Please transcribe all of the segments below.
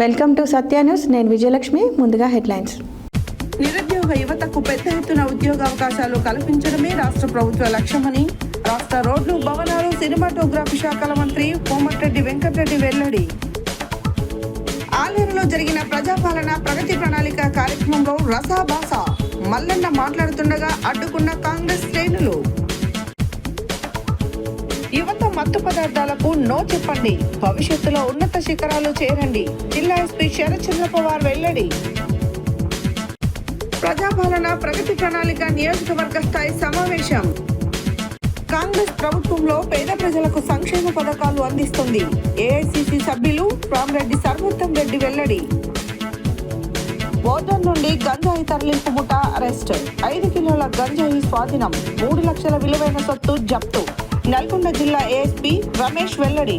Welcome to Satya news. నేను విజయలక్ష్మి. ముందుగా headlines. నిరుద్యోగ యువతకు పెద్ద ఎత్తున ఉద్యోగ అవకాశాలు కల్పించడమే రాష్ట్ర ప్రభుత్వ లక్ష్యమని రాష్ట్ర రోడ్లు, భవనాలు, సినిమాటోగ్రఫీ శాఖల మంత్రి కోమటిరెడ్డి వెంకటరెడ్డి వెల్లడి. ఆలేరులో జరిగిన ప్రజాపాలన ప్రగతి ప్రణాళిక కార్యక్రమంలో రసాభాస మల్లన్న మాట్లాడుతుండగా అడ్డుకున్న కాంగ్రెస్ శ్రేణులు. యువత మత్తు పదార్థాలకు నో చెప్పండి, భవిష్యత్తులో ఉన్నత శిఖరాలు చేరండి. జిల్లా ఎస్పీ శరత్చంద్ర పవార్ వెల్లడి. ప్రజాపాలన ప్రగతి ప్రణాళిక నియోజకవర్గ స్థాయి సమావేశం. కాంగ్రెస్ ప్రభుత్వంలో పేద ప్రజలకు సంక్షేమ పథకాలు అందిస్తుంది. ఏఐసిసి సభ్యులు రామరెడ్డి సర్వోత్తం రెడ్డి వెల్లడి. బోధన్ నుండి గంజాయి తరలింపు ముఠా అరెస్ట్. 5 కిలోల గంజాయి స్వాధీనం. 3 లక్షల విలువైన సొత్తు జప్తు. నల్గొండ జిల్లా ఏఎస్పీ రమేష్ వెల్లడి.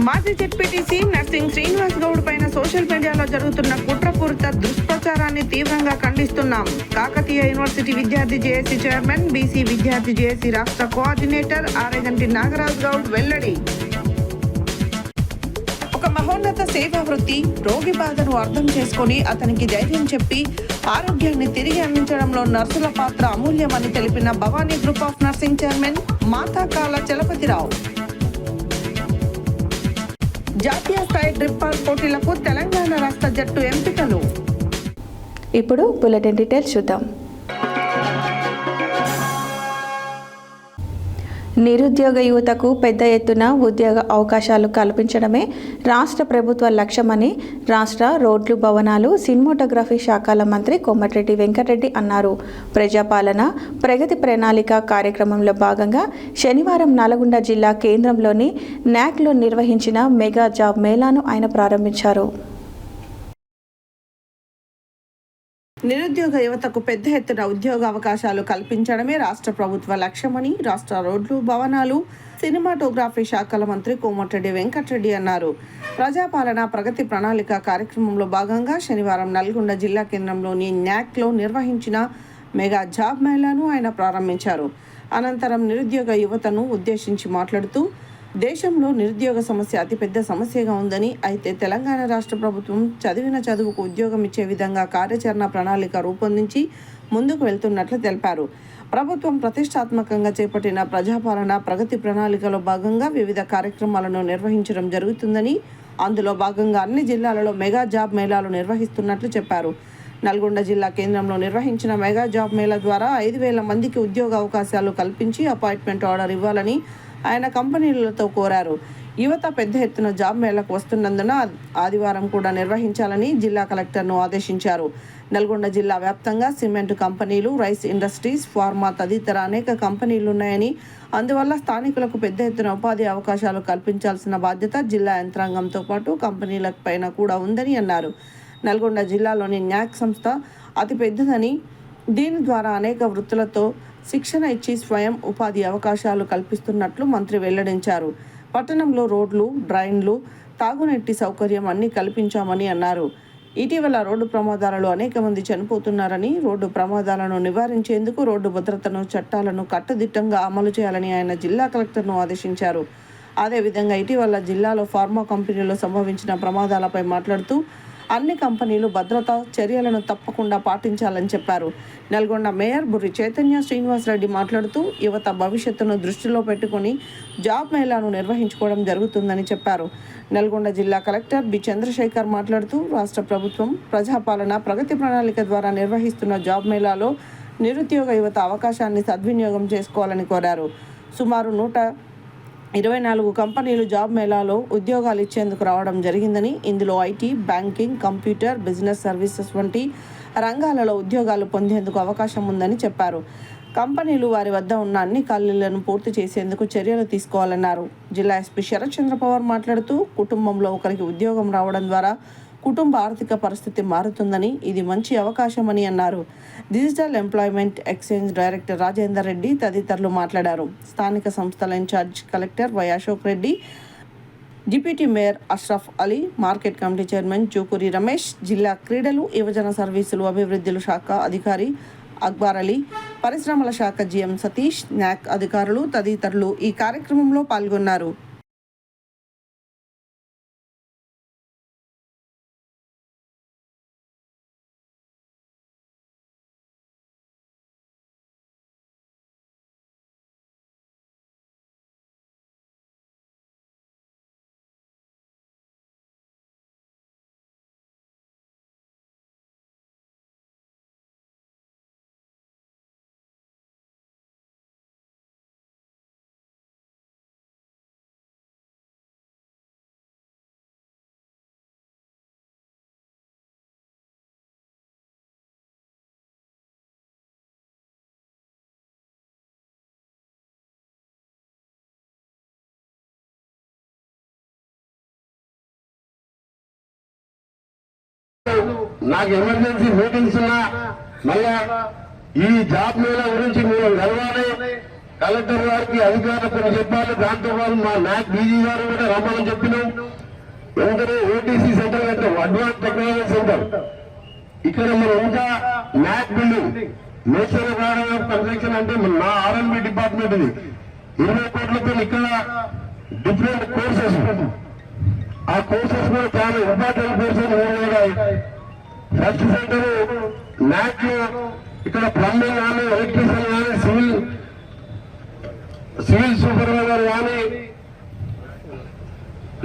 మాజీ జెడ్పీటీసీ నర్సింగ్ శ్రీనివాస్ గౌడ్ పైన సోషల్ మీడియాలో జరుగుతున్న కుట్రపూరిత దుష్ప్రచారాన్ని తీవ్రంగా ఖండిస్తున్నాం. కాకతీయ యూనివర్సిటీ విద్యార్థి జేఏసీ చైర్మన్, బీసీ విద్యార్థి జేఏసీ రాష్ట్ర కోఆర్డినేటర్ ఆరేగంటి నాగరాజ్ గౌడ్ వెల్లడి. ఒక మహోన్నత సేవా వృత్తి. రోగి బాధను అర్థం చేసుకుని అతనికి ధైర్యం చెప్పి ఆరోగ్యాన్ని తిరిగి అందించడంలో నర్సుల పాత్ర అమూల్యమని తెలిపిన Bhavani group of nursing chairman Mathakala Chalapathirao. జాతీయ స్థాయి డ్రిప్ బాల్ పోటీలకు తెలంగాణ రాష్ట్ర జట్టు ఎంపికలు. ఇప్పుడు బులెటిన్ డీటెయిల్స్ చూద్దాం. నిరుద్యోగ యువతకు పెద్ద ఎత్తున ఉద్యోగ అవకాశాలు కల్పించడమే రాష్ట్ర ప్రభుత్వ లక్ష్యమని రాష్ట్ర రోడ్లు, భవనాలు, సినిమాటోగ్రఫీ శాఖల మంత్రి కోమటిరెడ్డి వెంకటరెడ్డి అన్నారు. ప్రజాపాలన ప్రగతి ప్రణాళిక కార్యక్రమంలో భాగంగా శనివారం నల్గొండ జిల్లా కేంద్రంలోని న్యాక్లో నిర్వహించిన మెగా జాబ్ మేళాను ఆయన ప్రారంభించారు. నిరుద్యోగ యువతకు పెద్ద ఎత్తున ఉద్యోగ అవకాశాలు కల్పించడమే రాష్ట్ర ప్రభుత్వ లక్ష్యమని రాష్ట్ర రోడ్లు, భవనాలు, సినిమాటోగ్రఫీ శాఖల మంత్రి కోమటిరెడ్డి వెంకటరెడ్డి అన్నారు. ప్రజాపాలన ప్రగతి ప్రణాళిక కార్యక్రమంలో భాగంగా శనివారం నల్గొండ జిల్లా కేంద్రంలోని న్యాక్లో నిర్వహించిన మెగా జాబ్ మేళాను ఆయన ప్రారంభించారు. అనంతరం నిరుద్యోగ యువతను ఉద్దేశించి మాట్లాడుతూ, దేశంలో నిరుద్యోగ సమస్య అతిపెద్ద సమస్యగా ఉందని, అయితే తెలంగాణ రాష్ట్ర ప్రభుత్వం చదివిన చదువుకు ఉద్యోగం ఇచ్చే విధంగా కార్యాచరణ ప్రణాళిక రూపొందించి ముందుకు వెళ్తున్నట్లు తెలిపారు. ప్రభుత్వం ప్రతిష్టాత్మకంగా చేపట్టిన ప్రజాపాలన ప్రగతి ప్రణాళికలో భాగంగా వివిధ కార్యక్రమాలను నిర్వహించడం జరుగుతుందని, అందులో భాగంగా అన్ని జిల్లాలలో మెగా జాబ్ మేళాలు నిర్వహిస్తున్నట్లు చెప్పారు. నల్గొండ జిల్లా కేంద్రంలో నిర్వహించిన మెగా జాబ్ మేళా ద్వారా 5,000 మందికి ఉద్యోగ అవకాశాలు కల్పించి అపాయింట్మెంట్ ఆర్డర్ ఇవ్వాలని ఆయన కంపెనీలతో కోరారు. యువత పెద్ద ఎత్తున జాబ్ మేళకు వస్తున్నందున ఆదివారం కూడా నిర్వహించాలని జిల్లా కలెక్టర్ను ఆదేశించారు. నల్గొండ జిల్లా వ్యాప్తంగా సిమెంట్ కంపెనీలు, రైస్ ఇండస్ట్రీస్, ఫార్మా తదితర అనేక కంపెనీలున్నాయని, అందువల్ల స్థానికులకు పెద్ద ఎత్తున ఉపాధి అవకాశాలు కల్పించాల్సిన బాధ్యత జిల్లా యంత్రాంగంతో పాటు కంపెనీల పైన కూడా ఉందని అన్నారు. నల్గొండ జిల్లాలోని న్యాక్ సంస్థ అతిపెద్దదని, దీని ద్వారా అనేక వృత్తులతో శిక్షణ ఇచ్చి స్వయం ఉపాధి అవకాశాలు కల్పిస్తున్నట్లు మంత్రి వెల్లడించారు. పట్టణంలో రోడ్లు, డ్రైన్లు, తాగునీటి సౌకర్యం అన్నీ కల్పించామని అన్నారు. ఇటీవల రోడ్డు ప్రమాదాలలో అనేక మంది చనిపోతున్నారని, రోడ్డు ప్రమాదాలను నివారించేందుకు రోడ్డు భద్రతను, చట్టాలను కట్టుదిట్టంగా అమలు చేయాలని ఆయన జిల్లా కలెక్టర్ను ఆదేశించారు. అదేవిధంగా ఇటీవల జిల్లాలో ఫార్మా కంపెనీలో సంభవించిన ప్రమాదాలపై మాట్లాడుతూ, అన్ని కంపెనీలు భద్రతా చర్యలను తప్పకుండా పాటించాలని చెప్పారు. నల్గొండ మేయర్ బుర్రి చైతన్య శ్రీనివాసరెడ్డి మాట్లాడుతూ, యువత భవిష్యత్తును దృష్టిలో పెట్టుకుని జాబ్ మేళాను నిర్వహించుకోవడం జరుగుతుందని చెప్పారు. నల్గొండ జిల్లా కలెక్టర్ బి చంద్రశేఖర్ మాట్లాడుతూ, రాష్ట్ర ప్రభుత్వం ప్రజాపాలన ప్రగతి ప్రణాళిక ద్వారా నిర్వహిస్తున్న జాబ్ మేళాలో నిరుద్యోగ యువత అవకాశాన్ని సద్వినియోగం చేసుకోవాలని కోరారు. సుమారు 124 కంపెనీలు జాబ్ మేళాలో ఉద్యోగాలు ఇచ్చేందుకు రావడం జరిగిందని, ఇందులో IT, banking, computer, business services వంటి రంగాలలో ఉద్యోగాలు పొందేందుకు అవకాశం ఉందని చెప్పారు. కంపెనీలు వారి వద్ద ఉన్న అన్ని ఖాళీలను పూర్తి చేసేందుకు చర్యలు తీసుకోవాలన్నారు. జిల్లా ఎస్పీ శరత్చంద్ర పవార్ మాట్లాడుతూ, కుటుంబంలో ఒకరికి ఉద్యోగం రావడం ద్వారా కుటుంబ ఆర్థిక పరిస్థితి మారుతుందని, ఇది మంచి అవకాశమని అన్నారు. Digital employment exchange director Rajender Reddy తదితరులు మాట్లాడారు. స్థానిక సంస్థల incharge collector Y Ashok Reddy, deputy mayor Ashraf Ali, market committee chairman Jukuri Ramesh, జిల్లా క్రీడలు, యువజన సర్వీసులు, అభివృద్ధుల శాఖ అధికారి అక్బర్ అలీ, పరిశ్రమల శాఖ జిఎం సతీష్, న్యాక్ అధికారులు తదితరులు ఈ కార్యక్రమంలో పాల్గొన్నారు. నాకు ఎమర్జెన్సీ మీటింగ్స్ ఉన్నా మళ్ళా ఈ జాబ్ మేళ గురించి మేము కలవాలి, కలెక్టర్ గారికి అధికారులకు కొన్ని చెప్పాలి. దాంతో పాటు మా నాక్ బీజీ గారు కూడా రమ్మని చెప్పినాం. వెంటనే ఓటీసీ సెంటర్ అంటే అడ్వాన్స్ టెక్నాలజీ సెంటర్ ఇక్కడ మనం ఇంకా నాక్ building national garden of construction అంటే నా ఆర్ఎంబి డిపార్ట్మెంట్ ఇది 20 కోట్లతో ఇక్కడ డిఫరెంట్ కోర్సెస్, ఆ కోర్సెస్ కూడా చాలా ఇంపార్టెంట్ కోర్సెస్ ఉన్నాయి. ఫస్ట్ సెంటర్ నాక్ ఇక్కడ ప్లంబింగ్ కానీ, ఎలక్ట్రీషియన్ కానీ, సివిల్ సూపర్వైజర్ కానీ,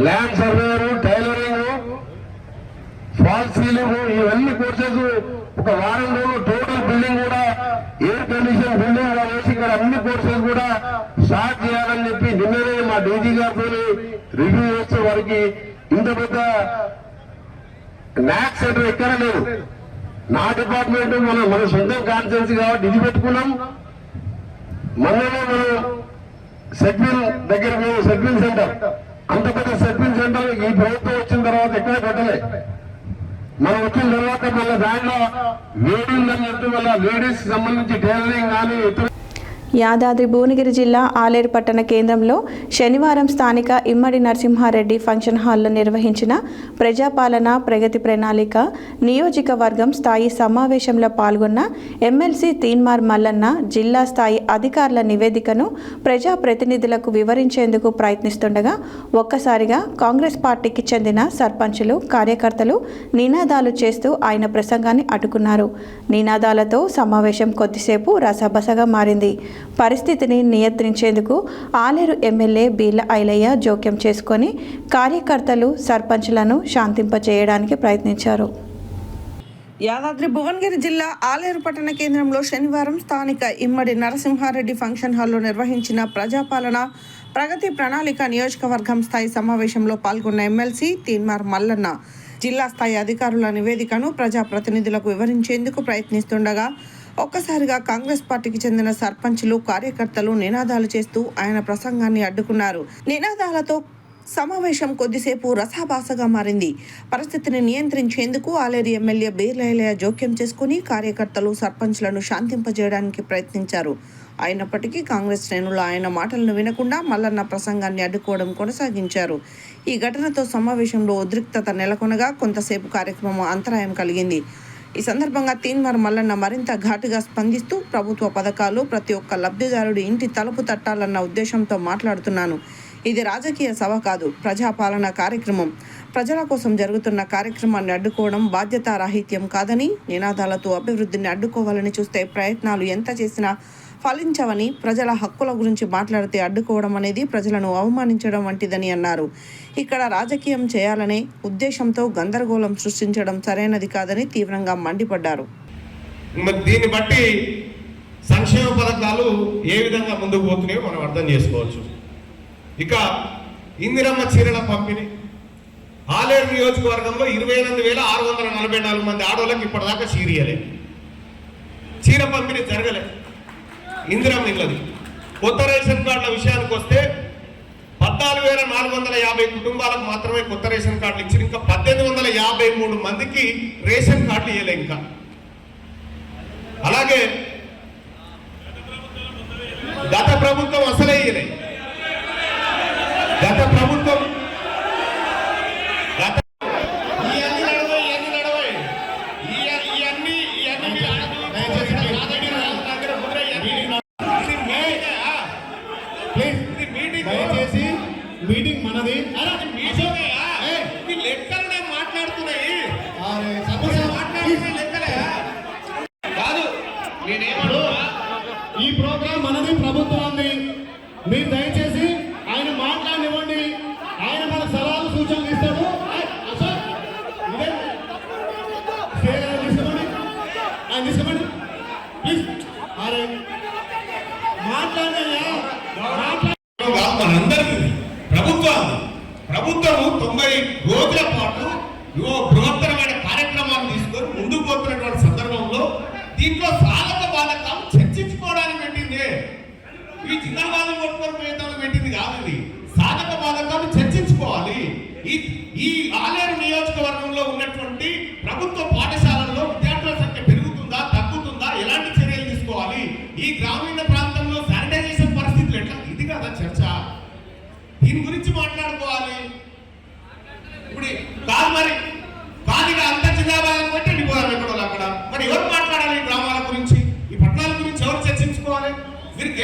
land surveyor, tailoring, fall ceiling, ఇవన్నీ కోర్సెస్ ఒక వారం రోజులు టోటల్ బిల్డింగ్ కూడా ఎయిర్ కండిషన్ బిల్డింగ్ వేసి ఇక్కడ అన్ని కోర్సెస్ కూడా స్టార్ట్ చేయాలని చెప్పి నిన్ననే మా డీజీ గారితో రివ్యూ చేస్తే వారికి ఇంత పెద్ద నాక్ సెంటర్ ఎక్కడ లేదు. నా డిపార్ట్మెంట్ మన సొంతం కాన్స్టిట్యున్సీ కాబట్టి ఇది పెట్టుకున్నాం. మొన్ననే మనం సెట్విల్ దగ్గర సెట్విల్ సెంటర్, అంత పెద్ద సెట్విల్ సెంటర్ ఈ ప్రభుత్వం వచ్చిన తర్వాత ఎక్కడ పెట్టలే. మనం వచ్చిన తర్వాత మళ్ళీ దాంట్లో వేడింగ్ అని చెప్పి మళ్ళీ లేడీస్ సంబంధించి టైలరింగ్ కానీ ఇతర యాదాద్రి భువనగిరి జిల్లా ఆలేరు పట్టణ కేంద్రంలో శనివారం స్థానిక ఇమ్మడి నరసింహారెడ్డి ఫంక్షన్ హాల్లో నిర్వహించిన ప్రజాపాలన ప్రగతి ప్రణాళిక నియోజకవర్గం స్థాయి సమావేశంలో పాల్గొన్న ఎమ్మెల్సీ తీన్మార్ మల్లన్న జిల్లా స్థాయి అధికారుల నివేదికను ప్రజాప్రతినిధులకు వివరించేందుకు ప్రయత్నిస్తుండగా ఒక్కసారిగా కాంగ్రెస్ పార్టీకి చెందిన సర్పంచులు, కార్యకర్తలు నినాదాలు చేస్తూ ఆయన ప్రసంగాన్ని అడ్డుకున్నారు. నినాదాలతో సమావేశం కొద్దిసేపు రసబసగా మారింది. పరిస్థితిని నియంత్రించేందుకు ఆలేరు ఎమ్మెల్యే బీర్ల ఐలయ్య జోక్యం చేసుకొని కార్యకర్తలు, సర్పంచ్లను శాంతింపచేయడానికి ప్రయత్నించారు. యాదాద్రి భువనగిరి జిల్లా ఆలేరు పట్టణ కేంద్రంలో శనివారం స్థానిక ఇమ్మడి నరసింహారెడ్డి ఫంక్షన్ హాల్లో నిర్వహించిన ప్రజాపాలన ప్రగతి ప్రణాళిక నియోజకవర్గం స్థాయి సమావేశంలో పాల్గొన్న ఎమ్మెల్సీ తీన్మార్ మల్లన్న జిల్లా స్థాయి అధికారుల నివేదికను ప్రజాప్రతినిధులకు వివరించేందుకు ప్రయత్నిస్తుండగా ఒక్కసారిగా కాంగ్రెస్ పార్టీకి చెందిన సర్పంచులు, కార్యకర్తలు నినాదాలు చేస్తూ ఆయన ప్రసంగాన్ని అడ్డుకున్నారు. నినాదాలతో సమావేశం కొద్దిసేపు రసాభాసగా మారింది. పరిస్థితిని నియంత్రించేందుకు ఆలేరు ఎమ్మెల్యే బీర్లైలయ్య జోక్యం చేసుకుని కార్యకర్తలు, సర్పంచ్లను శాంతింపజేయడానికి ప్రయత్నించారు. అయినప్పటికీ కాంగ్రెస్ శ్రేణులు ఆయన మాటలను వినకుండా మల్లన్న ప్రసంగాన్ని అడ్డుకోవడం కొనసాగించారు. ఈ ఘటనతో సమావేశంలో ఉద్రిక్తత నెలకొనగా కొంతసేపు కార్యక్రమం అంతరాయం కలిగింది. ఈ సందర్భంగా తీన్మార్ మల్లన్న మరింత ఘాటుగా స్పందిస్తూ ప్రభుత్వ పథకాలు ప్రతి ఒక్క లబ్ధిదారుడి ఇంటి తలుపు తట్టాలన్న ఉద్దేశంతో మాట్లాడుతున్నాను. ఇది రాజకీయ సభ కాదు, ప్రజాపాలన కార్యక్రమం. ప్రజల కోసం జరుగుతున్న కార్యక్రమాన్ని అడ్డుకోవడం బాధ్యతారాహిత్యం కాదని, నినాదాలతో అభివృద్ధిని అడ్డుకోవాలని చూస్తే ప్రయత్నాలు ఎంత చేసినా ఫలించవని, ప్రజల హక్కుల గురించి మాట్లాడితే అడ్డుకోవడం అనేది ప్రజలను అవమానించడం వంటిదని అన్నారు. ఇక్కడ రాజకీయం చేయాలనే ఉద్దేశంతో గందరగోళం సృష్టించడం సరైనది కాదని తీవ్రంగా మండిపడ్డారు. దీన్ని బట్టి సంక్షేమ పథకాలు ఏ విధంగా ముందుకు పోతున్నాయో మనం అర్థం చేసుకోవచ్చు. ఇక ఇందిరమ్మ చీరల పంపిణీ ఆలేరు నియోజకవర్గంలో 28,644 మంది ఆడవాళ్ళకి ఇప్పటిదాకా చీరియలే, చీర పంపిణీ జరగలే. ఇందిరమ్మ ఇళ్ళది కొత్త రేషన్ కార్డుల విషయానికి వస్తే 14,450 కుటుంబాలకు మాత్రమే కొత్త రేషన్ కార్డులు ఇచ్చి ఇంకా 1,853 మందికి రేషన్ కార్డులు ఇవ్వలే. ఇంకా అలాగే గత ప్రభుత్వం అసలే ఇవ్వలే. గత ప్రభుత్వం మీటింగ్ మనది. లెక్కలనే మాట్లాడుతున్నాయి కాదు. నేనేమడు ఈ ప్రోగ్రాం మనది, ప్రభుత్వాన్ని. మీరు దయచేసి ఆయన మాట్లాడనివ్వండి. ఆయన మన సలహాలు, సూచనలు ఇస్తాడు. తీసుకోండి, ఆయన తీసుకోండి ప్లీజ్. అరే మాట్లాడినా మనందరికీ ప్రభుత్వము 90 రోజుల పాటు బృహత్తరమైన కార్యక్రమాలు తీసుకొని ముందుకు పోతున్నటువంటి సందర్భంలో దీంట్లో సాధక బాధకం చర్చించుకోవడానికి పెట్టింది. ఈ జిందాబాదం కొట్టుకొని పోయేదానికి పెట్టింది కాదు. ఇది సాధక బాధకాలు చర్చించుకోవాలి. ఈ ఆలేరు నియోజకవర్గంలో ఉన్నటువంటి ప్రభుత్వ పాఠశాల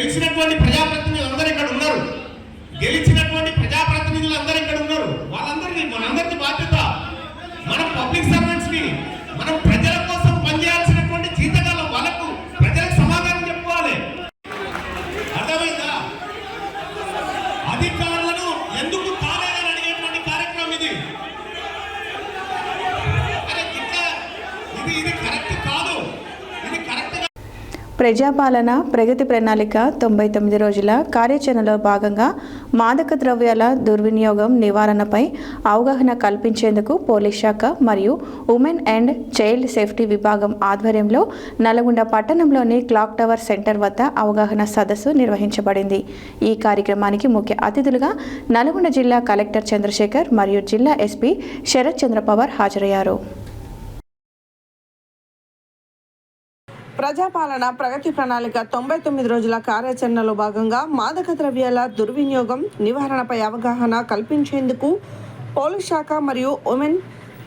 గెలిచినటువంటి ప్రజాప్రతినిధులు అందరూ ఇక్కడ ఉన్నారు. గెలిచినటువంటి ప్రజాప్రతినిధులు అందరూ ఇక్కడ ఉన్నారు. వాళ్ళందరికీ మనందరికీ బాధ్యత. మనం పబ్లిక్ సర్వెంట్స్ ని, మనం ప్రజల కోసం పనిచేయాల్సినటువంటి జీతకాలం వాళ్ళకు ప్రజలకు సమాధానం చెప్పుకోవాలి. అర్థమైందా? అధికారులను ఎందుకు కాలేదని అడిగేటువంటి కార్యక్రమం ఇది. అరే ఇది కరెక్ట్ కాదు. ఇది కరెక్ట్. ప్రజాపాలన ప్రగతి ప్రణాళిక 99 రోజుల కార్యాచరణలో భాగంగా మాదక ద్రవ్యాల దుర్వినియోగం నివారణపై అవగాహన కల్పించేందుకు పోలీస్ శాఖ మరియు ఉమెన్ అండ్ చైల్డ్ సేఫ్టీ విభాగం ఆధ్వర్యంలో నల్గొండ పట్టణంలోని క్లాక్ టవర్ సెంటర్ వద్ద అవగాహన సదస్సు నిర్వహించబడింది. ఈ కార్యక్రమానికి ముఖ్య అతిథులుగా నల్గొండ జిల్లా కలెక్టర్ చంద్రశేఖర్ మరియు జిల్లా ఎస్పీ శరత్ చంద్ర పవార్ హాజరయ్యారు. ప్రజాపాలన ప్రగతి ప్రణాళిక 99 రోజుల కార్యాచరణలో భాగంగా మాదక ద్రవ్యాల దుర్వినియోగం నివారణపై అవగాహన కల్పించేందుకు పోలీస్ శాఖ మరియు ఉమెన్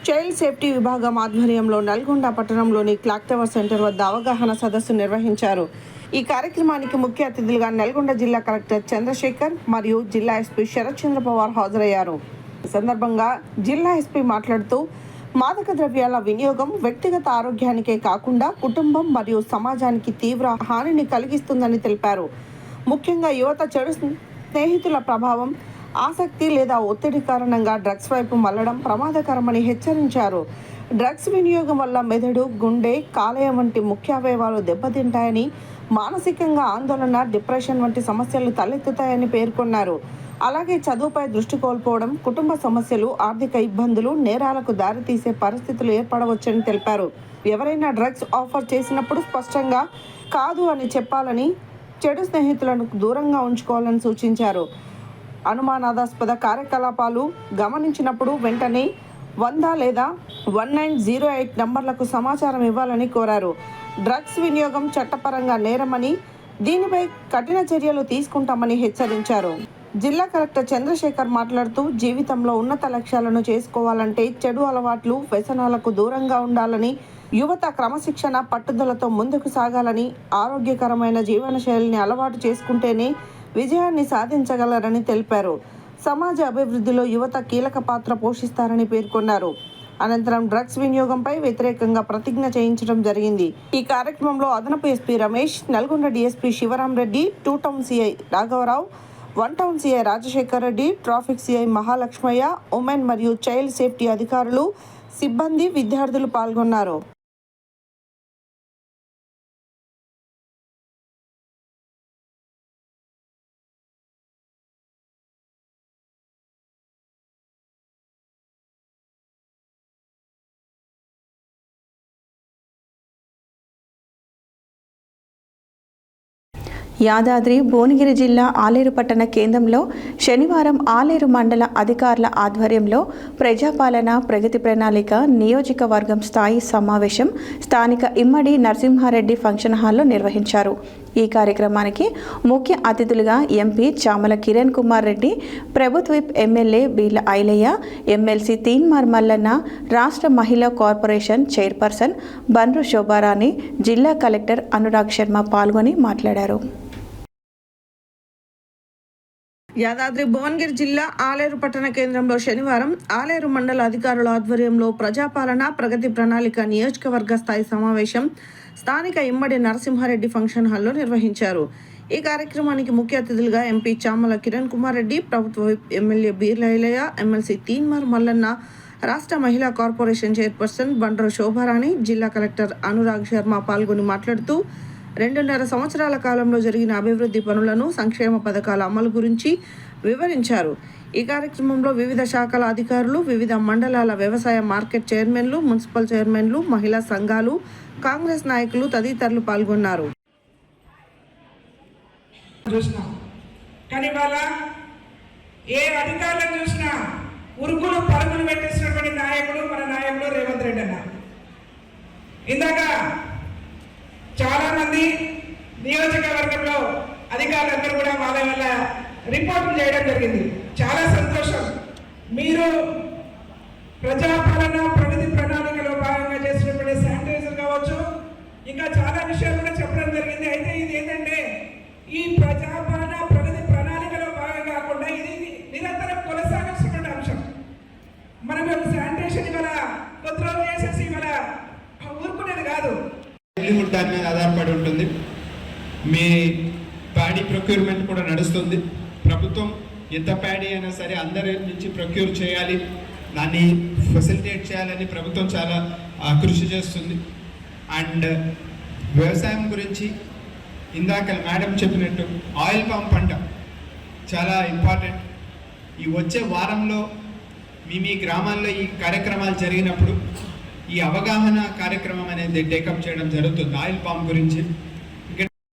చైల్డ్ సేఫ్టీ విభాగం ఆధ్వర్యంలో నల్గొండ పట్టణంలోని క్లాక్ టవర్ సెంటర్ వద్ద అవగాహన సదస్సు నిర్వహించారు. ఈ కార్యక్రమానికి ముఖ్య అతిథులుగా నల్గొండ జిల్లా కలెక్టర్ చంద్రశేఖర్ మరియు జిల్లా ఎస్పీ శరత్ చంద్ర పవార్ హాజరయ్యారు. ఈ సందర్భంగా జిల్లా ఎస్పీ మాట్లాడుతూ మాదక ద్రవ్యాల వినియోగం వ్యక్తిగత ఆరోగ్యానికే కాకుండా కుటుంబం మరియు సమాజానికి తీవ్ర హానిని కలిగిస్తుందని తెలిపారు. ముఖ్యంగా యువత చెడు స్నేహితుల ప్రభావం, ఆసక్తి లేదా ఒత్తిడి కారణంగా డ్రగ్స్ వైపు మళ్లడం ప్రమాదకరమని హెచ్చరించారు. డ్రగ్స్ వినియోగం వల్ల మెదడు, గుండె, కాలేయం వంటి ముఖ్య అవయవాలు దెబ్బతింటాయని, మానసికంగా ఆందోళన, డిప్రెషన్ వంటి సమస్యలు తలెత్తుతాయని పేర్కొన్నారు. అలాగే చదువుపై దృష్టి కోల్పోవడం, కుటుంబ సమస్యలు, ఆర్థిక ఇబ్బందులు, నేరాలకు దారితీసే పరిస్థితులు ఏర్పడవచ్చని తెలిపారు. ఎవరైనా డ్రగ్స్ ఆఫర్ చేసినప్పుడు స్పష్టంగా కాదు అని చెప్పాలని, చెడు స్నేహితులను దూరంగా ఉంచుకోవాలని సూచించారు. అనుమానాస్పద కార్యకలాపాలు గమనించినప్పుడు వెంటనే 100 లేదా 1908 నంబర్లకు సమాచారం ఇవ్వాలని కోరారు. డ్రగ్స్ వినియోగం చట్టపరంగా నేరమని, దీనిపై కఠిన చర్యలు తీసుకుంటామని హెచ్చరించారు. జిల్లా కలెక్టర్ చంద్రశేఖర్ మాట్లాడుతూ జీవితంలో ఉన్నత లక్ష్యాలను చేసుకోవాలంటే చెడు అలవాట్లు, వ్యసనాలకు దూరంగా ఉండాలని, యువత క్రమశిక్షణ, పట్టుదలతో ముందుకు సాగాలని, ఆరోగ్యకరమైన జీవనశైలిని అలవాటు చేసుకుంటేనే విజయాన్ని సాధించగలరని తెలిపారు. సమాజ అభివృద్ధిలో యువత కీలక పాత్ర పోషిస్తారని పేర్కొన్నారు. అనంతరం డ్రగ్స్ వినియోగంపై వ్యతిరేకంగా ప్రతిజ్ఞ చేయించడం జరిగింది. ఈ కార్యక్రమంలో అదనపు SP Ramesh, Nalgonda DSP Sivaram Reddy, 2 town CI రాఘవరావు, 1 town CI Rajasekhar Reddy, traffic CI Mahalakshmaiah, women మరియు చైల్డ్ సేఫ్టీ అధికారులు, సిబ్బంది, విద్యార్థులు పాల్గొన్నారు. యాదాద్రి భువనగిరి జిల్లా ఆలేరు పట్టణ కేంద్రంలో శనివారం ఆలేరు మండల అధికారుల ఆధ్వర్యంలో ప్రజాపాలన ప్రగతి ప్రణాళిక నియోజకవర్గం స్థాయి సమావేశం స్థానిక ఇమ్మడి నరసింహారెడ్డి ఫంక్షన్ హాల్లో నిర్వహించారు. ఈ కార్యక్రమానికి ముఖ్య అతిథులుగా ఎంపీ చామల కిరణ్ కుమార్ రెడ్డి, ప్రభుత్వ ఎమ్మెల్యే బీల ఐలయ్య, ఎమ్మెల్సీ తీన్మార్ మల్లన్న, రాష్ట్ర మహిళా కార్పొరేషన్ చైర్పర్సన్ బండ్రు శోభారాణి, జిల్లా కలెక్టర్ అనురాగ్ శర్మ పాల్గొని మాట్లాడారు. యాదాద్రి భువనగిరి జిల్లా ఆలేరు పట్టణ కేంద్రంలో శనివారం ఆలేరు మండల అధికారుల ఆధ్వర్యంలో ప్రజాపాలన ప్రగతి ప్రణాళిక నియోజకవర్గ స్థాయి సమావేశం స్థానిక ఇమ్మడి నరసింహారెడ్డి ఫంక్షన్ హాల్లో నిర్వహించారు. ఈ కార్యక్రమానికి ముఖ్య అతిథులుగా ఎంపీ చామల కిరణ్ కుమార్ రెడ్డి, ప్రభుత్వ ఎమ్మెల్యే బీర్ల ఐలయ్య, ఎమ్మెల్సీ తీన్మార్ మల్లన్న, రాష్ట్ర మహిళా కార్పొరేషన్ చైర్పర్సన్ బండ్రు శోభారాణి, జిల్లా కలెక్టర్ అనురాగ్ శర్మ పాల్గొని మాట్లాడుతూ 2.5 సంవత్సరాల కాలంలో జరిగిన అభివృద్ధి పనులను, సంక్షేమ పథకాల అమలు గురించి వివరించారు. ఈ కార్యక్రమంలో వివిధ శాఖల అధికారులు, వివిధ మండలాల వ్యవసాయ మార్కెట్ చైర్మన్లు, మున్సిపల్ చైర్మన్లు, మహిళా సంఘాలు, కాంగ్రెస్ నాయకులు తదితరులు పాల్గొన్నారు. కానీ వాళ్ళ ఏ అధికారులను చూసినా ఉరుకులు పరుగులు పెట్టేసినటువంటి నాయకుడు మన నాయకుడు రేవంత్ రెడ్డి అన్న. ఇందాక చాలా మంది నియోజకవర్గంలో అధికారులందరూ కూడా వాళ్ళ వల్ల రిపోర్ట్లు చేయడం జరిగింది. చాలా సంతోషం. మీరు ప్రజాపాలన ప్రగతి ప్రణాళికలో భాగంగా చేసినటువంటి శానిటైజర్ కావచ్చు, ఇంకా చాలా విషయాలు కూడా చెప్పడం జరిగింది. అయితే ఇది ఏంటంటే ఈ మీ ప్యాడీ ప్రొక్యూర్మెంట్ కూడా నడుస్తుంది. ప్రభుత్వం ఎంత ప్యాడీ అయినా సరే అందరి నుంచి ప్రొక్యూర్ చేయాలి, దాన్ని ఫెసిలిటేట్ చేయాలని ప్రభుత్వం చాలా కృషి చేస్తుంది. అండ్ వ్యవసాయం గురించి ఇందాక మేడం చెప్పినట్టు ఆయిల్ పామ్ పంట చాలా ఇంపార్టెంట్. ఈ వచ్చే వారంలో మీ గ్రామాల్లో ఈ కార్యక్రమాలు జరిగినప్పుడు ఈ అవగాహన కార్యక్రమం అనేది టేకప్ చేయడం జరుగుతుంది ఆయిల్ పామ్ గురించి.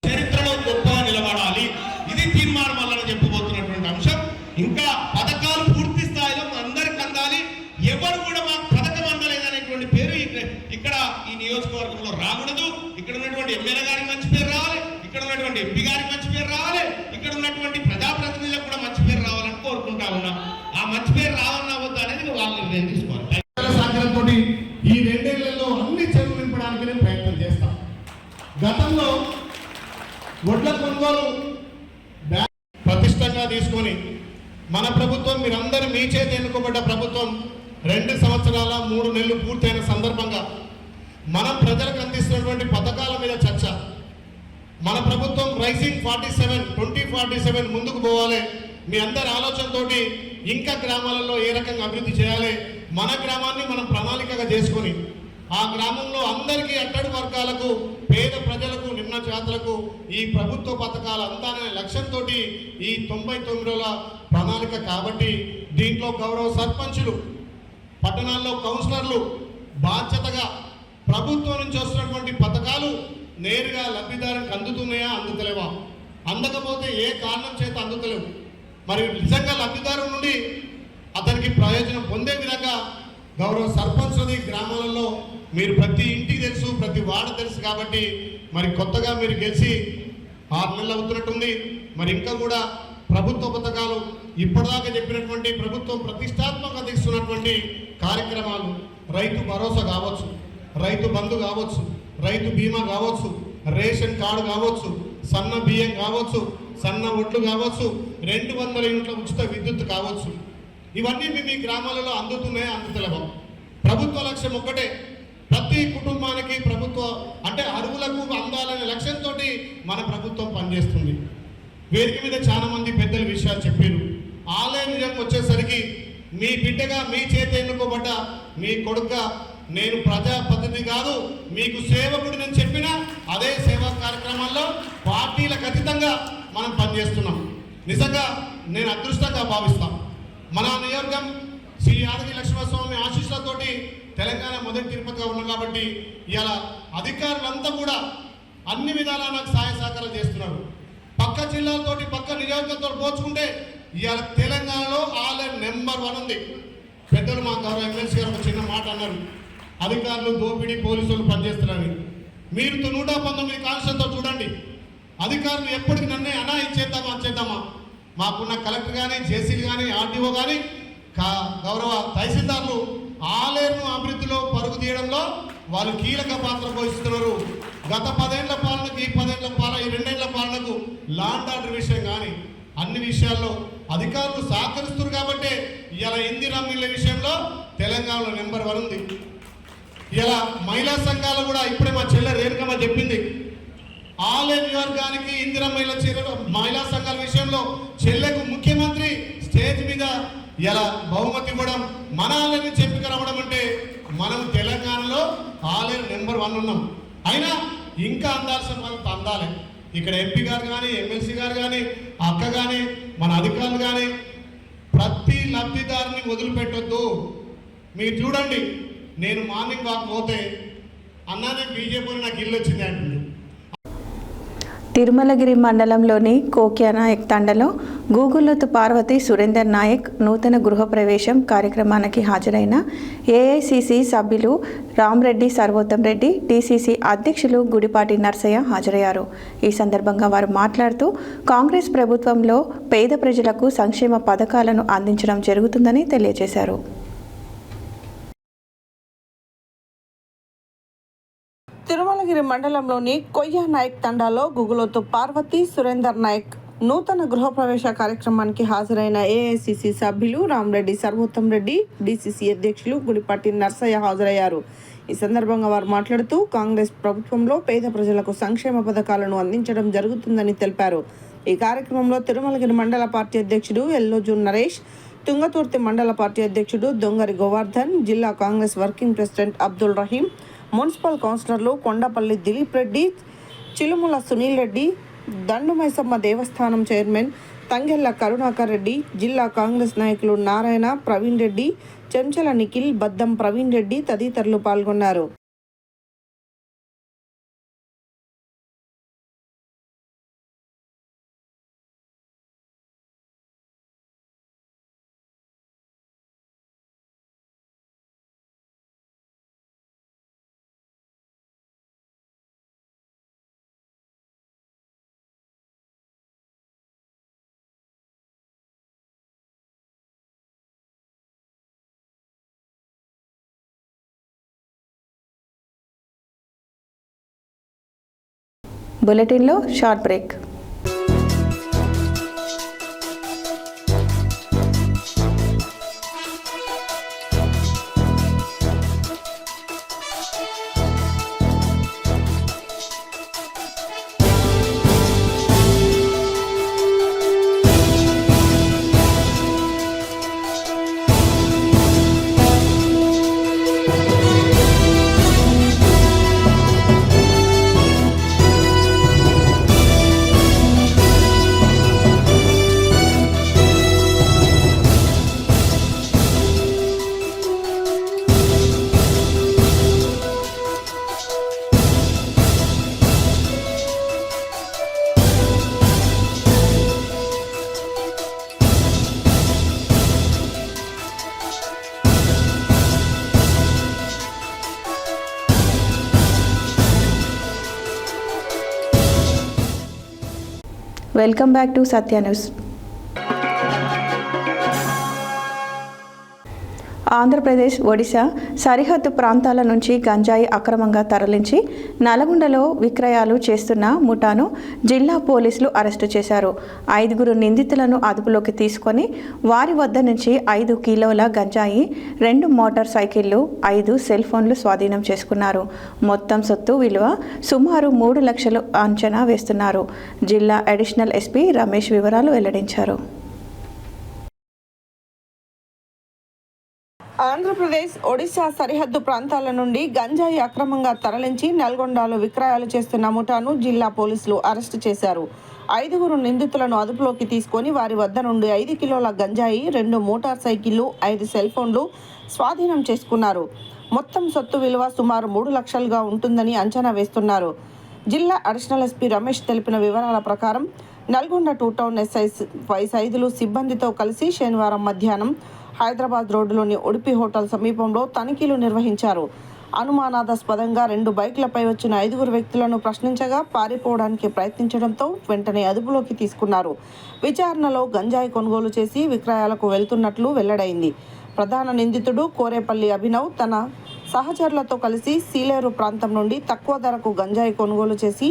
చరిత్రలో గొప్పగా నిలబడాలి, ఇది తీర్మానం వల్ల చెప్పబోతున్నటువంటి అంశం. ఇంకా పథకాలు పూర్తి స్థాయిలో అందరికి అందాలి, ఎవరు కూడా మాకు పథకం అందలేదనేటువంటి పేరు ఇక్కడ ఈ నియోజకవర్గంలో రాకూడదు. ఇక్కడ ఉన్నటువంటి ఎమ్మెల్యే గారికి మంచి పేరు రావాలి, ఇక్కడ ఉన్నటువంటి ఎంపీ గారికి మంచి పేరు రావాలి, ఇక్కడ ఉన్నటువంటి ప్రజాప్రతినిధులకు కూడా మంచి పేరు రావాలని కోరుకుంటా ఉన్నాం. ఆ మంచి పేరు రావాలన్నా వద్దా అనేది వాళ్ళు నిర్ణయం తీసుకోవాలి. సహకారంతో ఈ 2 ఏళ్లలో అన్ని చెరువులు నింపడానికి నేను ప్రయత్నం చేస్తాను. గతంలో వడ్ల కొనుగోలు ప్రతిష్టంగా తీసుకొని మన ప్రభుత్వం, మీరందరూ మీ చేతి ఎన్నుకోబడ్డ ప్రభుత్వం 2 సంవత్సరాల 3 నెలలు పూర్తయిన సందర్భంగా మనం ప్రజలకు అందిస్తున్నటువంటి పథకాల మీద చర్చ. మన ప్రభుత్వం రైజింగ్ 2047 ముందుకు పోవాలి. మీ అందరి ఆలోచనతోటి ఇంకా గ్రామాలలో ఏ రకంగా అభివృద్ధి చేయాలి, మన గ్రామాన్ని మనం ప్రణాళికగా చేసుకొని ఆ గ్రామంలో అందరికీ అట్టడి వర్గాలకు, పేద ప్రజలకు, నిమ్న జాతులకు ఈ ప్రభుత్వ పథకాలు అందాలనే లక్ష్యంతో ఈ 99 రోజుల ప్రణాళిక. కాబట్టి దీంట్లో గౌరవ సర్పంచులు, పట్టణాల్లో కౌన్సిలర్లు బాధ్యతగా ప్రభుత్వం నుంచి వస్తున్నటువంటి పథకాలు నేరుగా లబ్ధిదారునికి అందుతున్నాయా, అందుతలేవా, అందకపోతే ఏ కారణం చేత అందుతలేవు, మరి నిజంగా లబ్ధిదారు నుండి అతనికి ప్రయోజనం పొందే విధంగా గౌరవ సర్పంచ్ది గ్రామాలలో మీరు ప్రతి ఇంటికి తెలుసు, ప్రతి వార్డు తెలుసు. కాబట్టి మరి కొత్తగా మీరు గెలిచి 6 నెలలు అవుతున్నట్టుంది. మరి ఇంకా కూడా ప్రభుత్వ పథకాలు ఇప్పటిదాకా చెప్పినటువంటి ప్రభుత్వం ప్రతిష్టాత్మకంగా తీసుకున్నటువంటి కార్యక్రమాలు, రైతు భరోసా కావచ్చు, రైతు బంధు కావచ్చు, రైతు బీమా కావచ్చు, రేషన్ కార్డు కావచ్చు, సన్న బియ్యం కావచ్చు, సన్న ఒడ్లు కావచ్చు, 200 యూనిట్ల ఉచిత విద్యుత్ కావచ్చు, ఇవన్నీ మీ గ్రామాలలో అందుతున్నాయి, అందుతలేవా? ప్రభుత్వ లక్ష్యం ఒక్కటే, ప్రతి కుటుంబానికి ప్రభుత్వ అంటే అర్హులకు అందాలనే లక్ష్యంతో మన ప్రభుత్వం పనిచేస్తుంది. వేదిక మీద చాలా మంది పెద్దల విషయాలు చెప్పారు. ఆలయ నిజం వచ్చేసరికి మీ బిడ్డగా, మీ చేతి ఎన్నుకోబడ్డ మీ కొడుకుగా నేను ప్రజాప్రతినిధి కాదు, మీకు సేవకుడు నేను చెప్పిన అదే సేవా కార్యక్రమాల్లో పార్టీలకు అతీతంగా మనం పనిచేస్తున్నాం. నిజంగా నేను అదృష్టంగా భావిస్తాను. మన నియోజకం శ్రీ యాదగిరి లక్ష్మణస్వామి ఆశీస్సులతోటి తెలంగాణ మొదటి తిరుపతిగా ఉన్నాం. కాబట్టి ఇలా అధికారులంతా కూడా అన్ని విధాలా నాకు సహాయ సహకారం చేస్తున్నారు. పక్క జిల్లాలతోటి, పక్క నియోజకవర్గంతో పోల్చుకుంటే ఇవాళ తెలంగాణలో ఆల్ నెంబర్ 1 ఉంది. పెద్దలు మా గౌరవ ఎమ్మెల్సీ గారు ఒక చిన్న మాట అన్నారు, అధికారులు దోపిడీ పోలీసులు పనిచేస్తున్నారని. మీరు 119 కాన్స్టిట్యూషన్తో చూడండి, అధికారులు ఎప్పటికి నన్నే అనా ఇచ్చేద్దామా అంచేద్దామా, మాకున్న కలెక్టర్ కానీ, జేసీలు కానీ, ఆర్డీఓ కానీ, గౌరవ తహసీల్దార్లు ఆలేరును అభివృద్ధిలో పరుగు తీయడంలో వాళ్ళు కీలక పాత్ర పోషిస్తున్నారు. గత 10 ఏళ్ల పాలనకు, ఈ 10 ఏళ్ల పాలన, ఈ 2 ఏళ్ల పాలనకు లాండ్ ఆర్డర్ విషయం కానీ అన్ని విషయాల్లో అధికారులు సహకరిస్తున్నారు. కాబట్టి ఇలా ఇందిరమ్మ ఇళ్ళ విషయంలో తెలంగాణలో నెంబర్ 1 ఉంది. ఇలా మహిళా సంఘాలు కూడా ఇప్పుడే మా చెల్లె రేణుకమ్మ చెప్పింది, ఆలయ నియోజకవర్గానికి ఇందిరమ్మ ఇళ్ళ మహిళా సంఘాల విషయంలో చెల్లెకు ముఖ్యమంత్రి స్టేజ్ మీద ఇలా బహుమతి ఇవ్వడం, మన ఆలయ నుంచి ఎంపిక రావడం అంటే మనం తెలంగాణలో ఆలయ నెంబర్ 1 ఉన్నాం. అయినా ఇంకా అందాల్సిన వాళ్ళతో అందాలి. ఇక్కడ ఎంపీ గారు కానీ, ఎమ్మెల్సీ గారు కానీ, అక్క కానీ, మన అధికారులు కానీ ప్రతి లబ్ధిదారుని వదిలిపెట్టొద్దు. మీరు చూడండి, నేను మార్నింగ్ వాక్ పోతే అన్నానే బీజేపీ నాకు ఇల్లు వచ్చింది అంటుంది. తిరుమలగిరి మండలంలోని కోక్యానాయక్ తండలో గూగుల్లోతు పార్వతి సురేందర్ నాయక్ నూతన గృహప్రవేశం కార్యక్రమానికి హాజరైన ఏఐసిసి సభ్యులు రామ్రెడ్డి సర్వోత్తం రెడ్డి, డిసిసి అధ్యక్షులు గుడిపాటి నర్సయ్య హాజరయ్యారు. ఈ సందర్భంగా వారు మాట్లాడుతూ కాంగ్రెస్ ప్రభుత్వంలో పేద ప్రజలకు సంక్షేమ పథకాలను అందించడం జరుగుతుందని తెలియజేశారు. తిరుమలగిరి మండలంలోని కొయ్యానాయక్ తండాలో గూగుల్లోతు పార్వతి సురేందర్ నాయక్ నూతన గృహప్రవేశ కార్యక్రమానికి హాజరైన ఏఐసిసి సభ్యులు రామ్రెడ్డి సర్వోత్తం రెడ్డి, డిసిసి అధ్యక్షులు గుడిపాటి నర్సయ్య హాజరయ్యారు. ఈ సందర్భంగా వారు మాట్లాడుతూ కాంగ్రెస్ ప్రభుత్వంలో పేద ప్రజలకు సంక్షేమ పథకాలను అందించడం జరుగుతుందని తెలిపారు. ఈ కార్యక్రమంలో తిరుమలగిరి మండల పార్టీ అధ్యక్షుడు ఎల్లోజు నరేష్, తుంగతుర్తి మండల పార్టీ అధ్యక్షుడు దొంగరి గోవర్ధన్, జిల్లా Congress working president Abdul Rahim, municipal కౌన్సిలర్లు కొండపల్లి దిలీప్ రెడ్డి, చిలుముల సునీల్ రెడ్డి, దండుమైసమ్మ దేవస్థానం చైర్మన్ తంగెళ్ల కరుణాకర్ రెడ్డి, జిల్లా కాంగ్రెస్ నాయకులు నారాయణ, ప్రవీణ్ రెడ్డి, చెంచల నిఖిల్, బద్దం ప్రవీణ్ రెడ్డి తదితరులు పాల్గొన్నారు. బులెటిన్లో short break. Welcome back to Satya news. Andhra Pradesh, Odisha సరిహద్దు ప్రాంతాల నుంచి గంజాయి అక్రమంగా తరలించి నల్గొండలో విక్రయాలు చేస్తున్న ముఠాను జిల్లా పోలీసులు అరెస్టు చేశారు. 5 నిందితులను అదుపులోకి తీసుకొని వారి వద్ద నుంచి 5 కిలోల గంజాయి, 2 మోటార్ సైకిళ్లు, 5 సెల్ ఫోన్లు స్వాధీనం చేసుకున్నారు. మొత్తం సొత్తు విలువ సుమారు 3 లక్షలు అంచనా వేస్తున్నారు. జిల్లా అడిషనల్ ఎస్పీ రమేష్ వివరాలు వెల్లడించారు. ఆంధ్రప్రదేశ్, ఒడిశా సరిహద్దు ప్రాంతాల నుండి గంజాయి అక్రమంగా తరలించి నల్గొండలో విక్రయాలు చేస్తున్న ముఠాను జిల్లా పోలీసులు అరెస్టు చేశారు. 5 నిందితులను అదుపులోకి తీసుకొని వారి వద్ద నుండి 5 కిలోల గంజాయి, 2 మోటార్ సైకిళ్లు, 5 సెల్ ఫోన్లు స్వాధీనం చేసుకున్నారు. మొత్తం సొత్తు విలువ సుమారు 3 లక్షలుగా ఉంటుందని అంచనా వేస్తున్నారు. జిల్లా అడిషనల్ ఎస్పీ రమేష్ తెలిపిన వివరాల ప్రకారం నల్గొండ 2 టౌన్ ఎస్ఐ వై5 సిబ్బందితో కలిసి శనివారం మధ్యాహ్నం హైదరాబాద్ రోడ్డులోని ఉడిపి హోటల్ సమీపంలో తనిఖీలు నిర్వహించారు. అనుమానాస్పదంగా 2 బైక్లపై వచ్చిన 5 వ్యక్తులను ప్రశ్నించగా పారిపోవడానికి ప్రయత్నించడంతో వెంటనే అదుపులోకి తీసుకున్నారు. విచారణలో గంజాయి కొనుగోలు చేసి విక్రయాలకు వెళ్తున్నట్లు వెల్లడైంది. ప్రధాన నిందితుడు కోరేపల్లి అభినవ్ తన సహచరులతో కలిసి సీలేరు ప్రాంతం నుండి తక్కువ ధరకు గంజాయి కొనుగోలు చేసి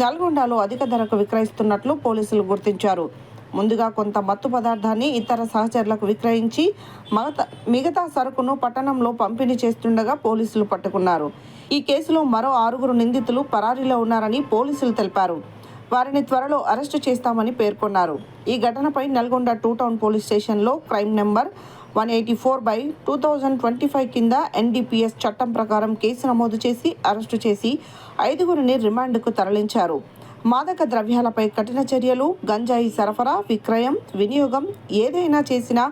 నల్గొండలో అధిక ధరకు విక్రయిస్తున్నట్లు పోలీసులు గుర్తించారు. ముందుగా కొంత మత్తు పదార్థాన్ని ఇతర సహచరులకు విక్రయించి మిగతా సరుకును పట్టణంలో పంపిణీ చేస్తుండగా పోలీసులు పట్టుకున్నారు. ఈ కేసులో మరో 6 నిందితులు పరారీలో ఉన్నారని పోలీసులు తెలిపారు. వారిని త్వరలో అరెస్టు చేస్తామని పేర్కొన్నారు. ఈ ఘటనపై నల్గొండ 2 టౌన్ పోలీస్ స్టేషన్లో క్రైమ్ నెంబర్ 184/2025 కింద NDPS చట్టం ప్రకారం కేసు నమోదు చేసి అరెస్టు చేసి 5 రిమాండ్కు తరలించారు. మాదక ద్రవ్యాలపై కఠిన చర్యలు, గంజాయి సరఫరా, విక్రయం, వినియోగం ఏదైనా చేసినా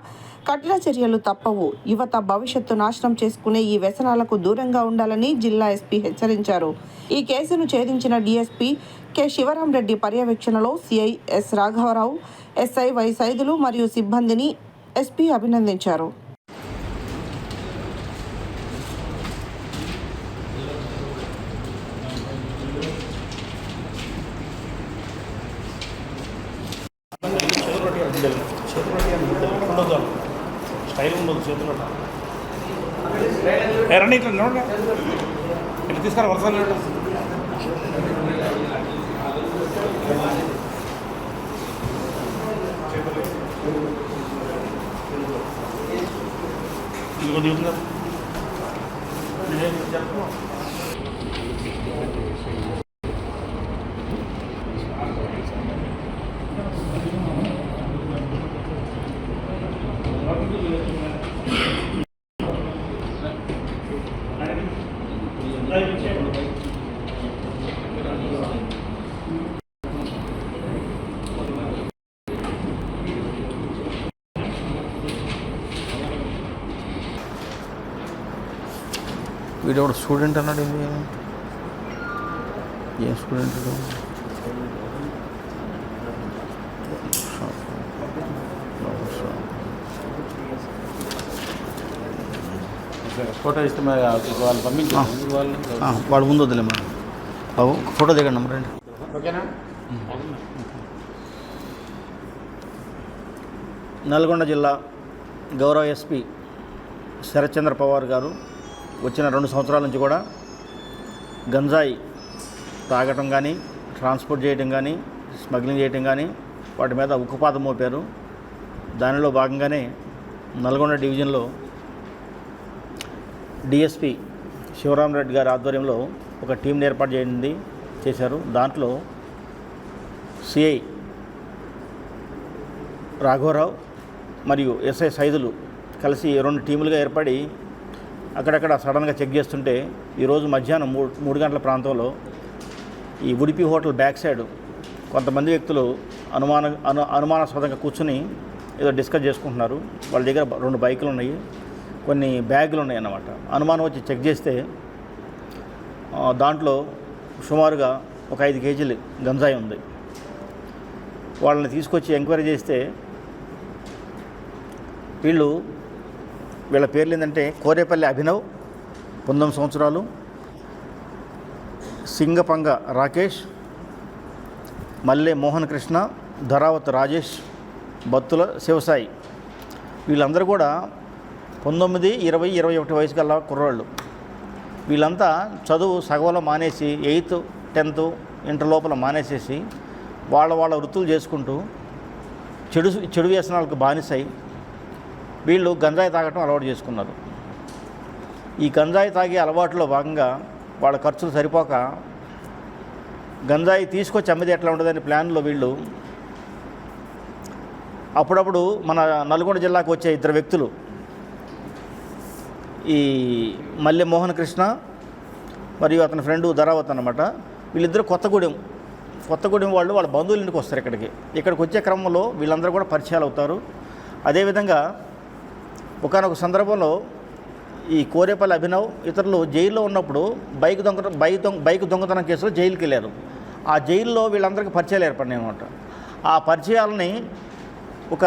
కఠిన చర్యలు తప్పవు. యువత భవిష్యత్తు నాశనం చేసుకునే ఈ వ్యసనాలకు దూరంగా ఉండాలని జిల్లా ఎస్పీ హెచ్చరించారు. ఈ కేసును ఛేదించిన డీఎస్పీ కె శివరాం రెడ్డి పర్యవేక్షణలో సిఐ ఎస్ రాఘవరావు, ఎస్ఐ వై5 మరియు సిబ్బందిని ఎస్పీ అభినందించారు. స్టైల్ ఉండదు చేతులు ఎరండి ఇట్లా నోడ ఇట్లా తీసుకురా వరుస ఇదిగో దిగుతున్నారు వీడు ఒక స్టూడెంట్ అన్నాడు. ఏం స్టూడెంట్? ఫోటో ఇస్తే మరి వాళ్ళు పంపించారు వాడు ముందు వద్దులే మరి బాబు, ఫోటో దిగండి అమ్మ, రండి. ఓకేనా? నల్గొండ జిల్లా గౌరవ ఎస్పీ శరత్చంద్ర పవార్ గారు వచ్చిన 2 సంవత్సరాల నుంచి కూడా గంజాయి తాగటం కానీ, ట్రాన్స్పోర్ట్ చేయటం కానీ, స్మగ్లింగ్ చేయటం కానీ వాటి మీద ఉక్కుపాదం మోపారు. దానిలో భాగంగానే నల్గొండ డివిజన్లో డిఎస్పి శివరామరెడ్డి గారి ఆధ్వర్యంలో ఒక టీంని ఏర్పాటు చేశారు. దాంట్లో సిఐ రాఘవరావు మరియు ఎస్ఐ సైదులు కలిసి 2 టీములుగా ఏర్పడి అక్కడక్కడ సడన్గా చెక్ చేస్తుంటే ఈరోజు మధ్యాహ్నం 3 గంటల ప్రాంతంలో ఈ ఉడిపి హోటల్ బ్యాక్ సైడ్ కొంతమంది వ్యక్తులు అనుమానాస్పదంగా కూర్చుని ఏదో డిస్కస్ చేసుకుంటున్నారు. వాళ్ళ దగ్గర 2 బైకులు ఉన్నాయి, కొన్ని బ్యాగులు ఉన్నాయి అన్నమాట. అనుమానం వచ్చి చెక్ చేస్తే దాంట్లో సుమారుగా ఒక 5 కేజీలు గంజాయి ఉంది. వాళ్ళని తీసుకొచ్చి ఎంక్వైరీ చేస్తే వీళ్ళ పేర్లు ఏంటంటే కోరేపల్లి అభినవ్ 19 సంవత్సరాలు, సింగపంగ రాకేష్, మల్లె మోహన్ కృష్ణ, ధరావత్ రాజేష్, బత్తుల శివసాయి. వీళ్ళందరూ కూడా 19, 20, 21 వయసు గల కుర్రాళ్ళు. వీళ్ళంతా చదువు సగంలో మానేసి 8th, 10th, ఇంటర్ లోపల మానేసేసి వాళ్ళ వృత్తులు చేసుకుంటూ చెడు వ్యసనాలకు బానిసై వీళ్ళు గంజాయి తాగటం అలవాటు చేసుకున్నారు. ఈ గంజాయి తాగే అలవాటులో భాగంగా వాళ్ళ ఖర్చులు సరిపోక గంజాయి తీసుకొచ్చి అమ్మితే ఎట్లా ఉంటుందని ప్లాన్లో వీళ్ళు అప్పుడప్పుడు మన నల్గొండ జిల్లాకు వచ్చే 2 వ్యక్తులు, ఈ మల్లె మోహన్ కృష్ణ మరియు అతని ఫ్రెండు ధరావత్ అన్నమాట. వీళ్ళిద్దరూ కొత్తగూడెం వాళ్ళు వాళ్ళ బంధువుల ఇంటికి వస్తారు. ఇక్కడికి వచ్చే క్రమంలో వీళ్ళందరూ కూడా పరిచయాలు అవుతారు. అదేవిధంగా ఒకానొక సందర్భంలో ఈ కోరేపల్లి అభినవ్ ఇతరులు జైల్లో ఉన్నప్పుడు బైక్ దొంగతనం కేసులో జైలుకి వెళ్ళారు. ఆ జైల్లో వీళ్ళందరికీ పరిచయాలు ఏర్పడినాయి అన్నమాట. ఆ పరిచయాలని ఒక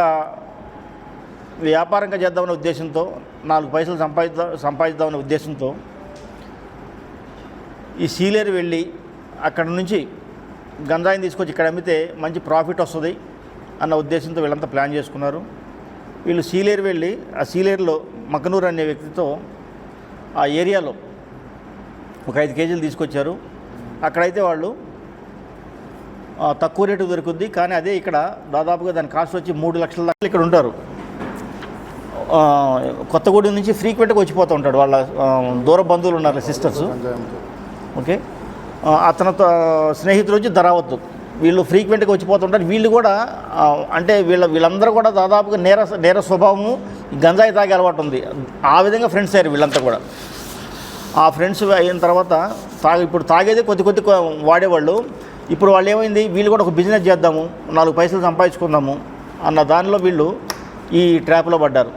వ్యాపారంగా చేద్దామనే ఉద్దేశంతో, 4 పైసలు సంపాదిద్దామనే ఉద్దేశంతో ఈ సీలేరు వెళ్ళి అక్కడ నుంచి గంజాయిని తీసుకొచ్చి ఇక్కడ అమ్మితే మంచి ప్రాఫిట్ వస్తుంది అన్న ఉద్దేశంతో వీళ్ళంతా ప్లాన్ చేసుకున్నారు. వీళ్ళు సీలేరు వెళ్ళి ఆ సీలేరులో మకనూర్ అనే వ్యక్తితో ఆ ఏరియాలో ఒక 5 కేజీలు తీసుకొచ్చారు. అక్కడైతే వాళ్ళు తక్కువ రేటు దొరుకుద్ది, కానీ అదే ఇక్కడ దాదాపుగా దాని కాస్ట్ వచ్చి 3 లక్షల దాకా ఇక్కడ ఉంటారు. కొత్తగూడెం నుంచి ఫ్రీక్వెంట్గా వచ్చిపోతూ ఉంటాడు. వాళ్ళ దూర బంధువులు ఉన్నారు, సిస్టర్స్. ఓకే, అతనితో స్నేహితులు వచ్చి ధరావత్తు. వీళ్ళు ఫ్రీక్వెంట్గా వచ్చిపోతుంటారు. వీళ్ళు కూడా అంటే వీళ్ళందరూ కూడా దాదాపుగా నేర స్వభావము, గంజాయి తాగే అలవాటు ఉంది. ఆ విధంగా ఫ్రెండ్స్ అయ్యారు వీళ్ళంతా కూడా. ఆ ఫ్రెండ్స్ అయిన తర్వాత ఇప్పుడు తాగేది కొద్ది వాడేవాళ్ళు. ఇప్పుడు వాళ్ళు ఏమైంది, వీళ్ళు కూడా ఒక బిజినెస్ చేద్దాము, 4 పైసలు సంపాదించుకుందాము అన్న దానిలో వీళ్ళు ఈ ట్రాప్లో పడ్డారు.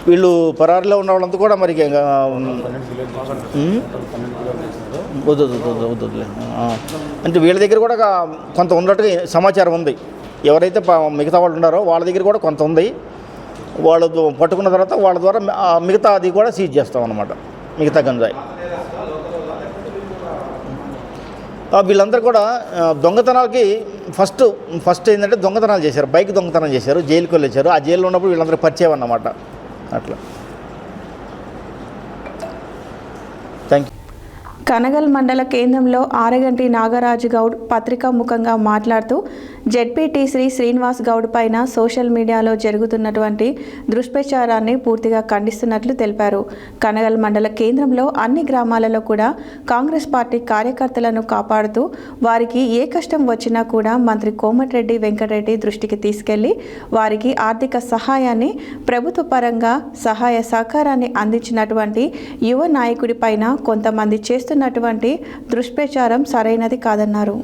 వీళ్ళు పరారులో ఉన్న వాళ్ళంతా కూడా మరి వద్దులే. అంటే వీళ్ళ దగ్గర కూడా కొంత ఉన్నట్టుగా సమాచారం ఉంది. ఎవరైతే మిగతా వాళ్ళు ఉన్నారో వాళ్ళ దగ్గర కూడా కొంత ఉంది. వాళ్ళు పట్టుకున్న తర్వాత వాళ్ళ ద్వారా మిగతా అది కూడా సీజ్ చేస్తాం అన్నమాట, మిగతా గంజాయి. వీళ్ళందరూ కూడా దొంగతనాలకి ఫస్ట్ ఏంటంటే దొంగతనాలు చేశారు, బైక్ దొంగతనం చేశారు, జైలుకి వెళ్ళొచ్చారు. ఆ జైల్లో ఉన్నప్పుడు వీళ్ళందరూ పరిచయం అన్నమాట. అట్లా. Thank you. కనగల్ మండల కేంద్రంలో ఆరగంటి నాగరాజు గౌడ్ పత్రికాముఖంగా మాట్లాడుతూ జెడ్పీటీసీ శ్రీనివాస్ గౌడ్ పైన సోషల్ మీడియాలో జరుగుతున్నటువంటి దుష్ప్రచారాన్ని పూర్తిగా ఖండిస్తున్నట్లు తెలిపారు. కనగల్ మండల కేంద్రంలో అన్ని గ్రామాలలో కూడా కాంగ్రెస్ పార్టీ కార్యకర్తలను కాపాడుతూ వారికి ఏ కష్టం వచ్చినా కూడా మంత్రి కోమటిరెడ్డి వెంకటరెడ్డి దృష్టికి తీసుకెళ్లి వారికి ఆర్థిక సహాయాన్ని ప్రభుత్వ పరంగా సహాయ సహకారాన్ని అందించినటువంటి యువ నాయకుడి పైన కొంతమంది చేస్తున్నటువంటి దుష్ప్రచారం సరైనది కాదన్నారు.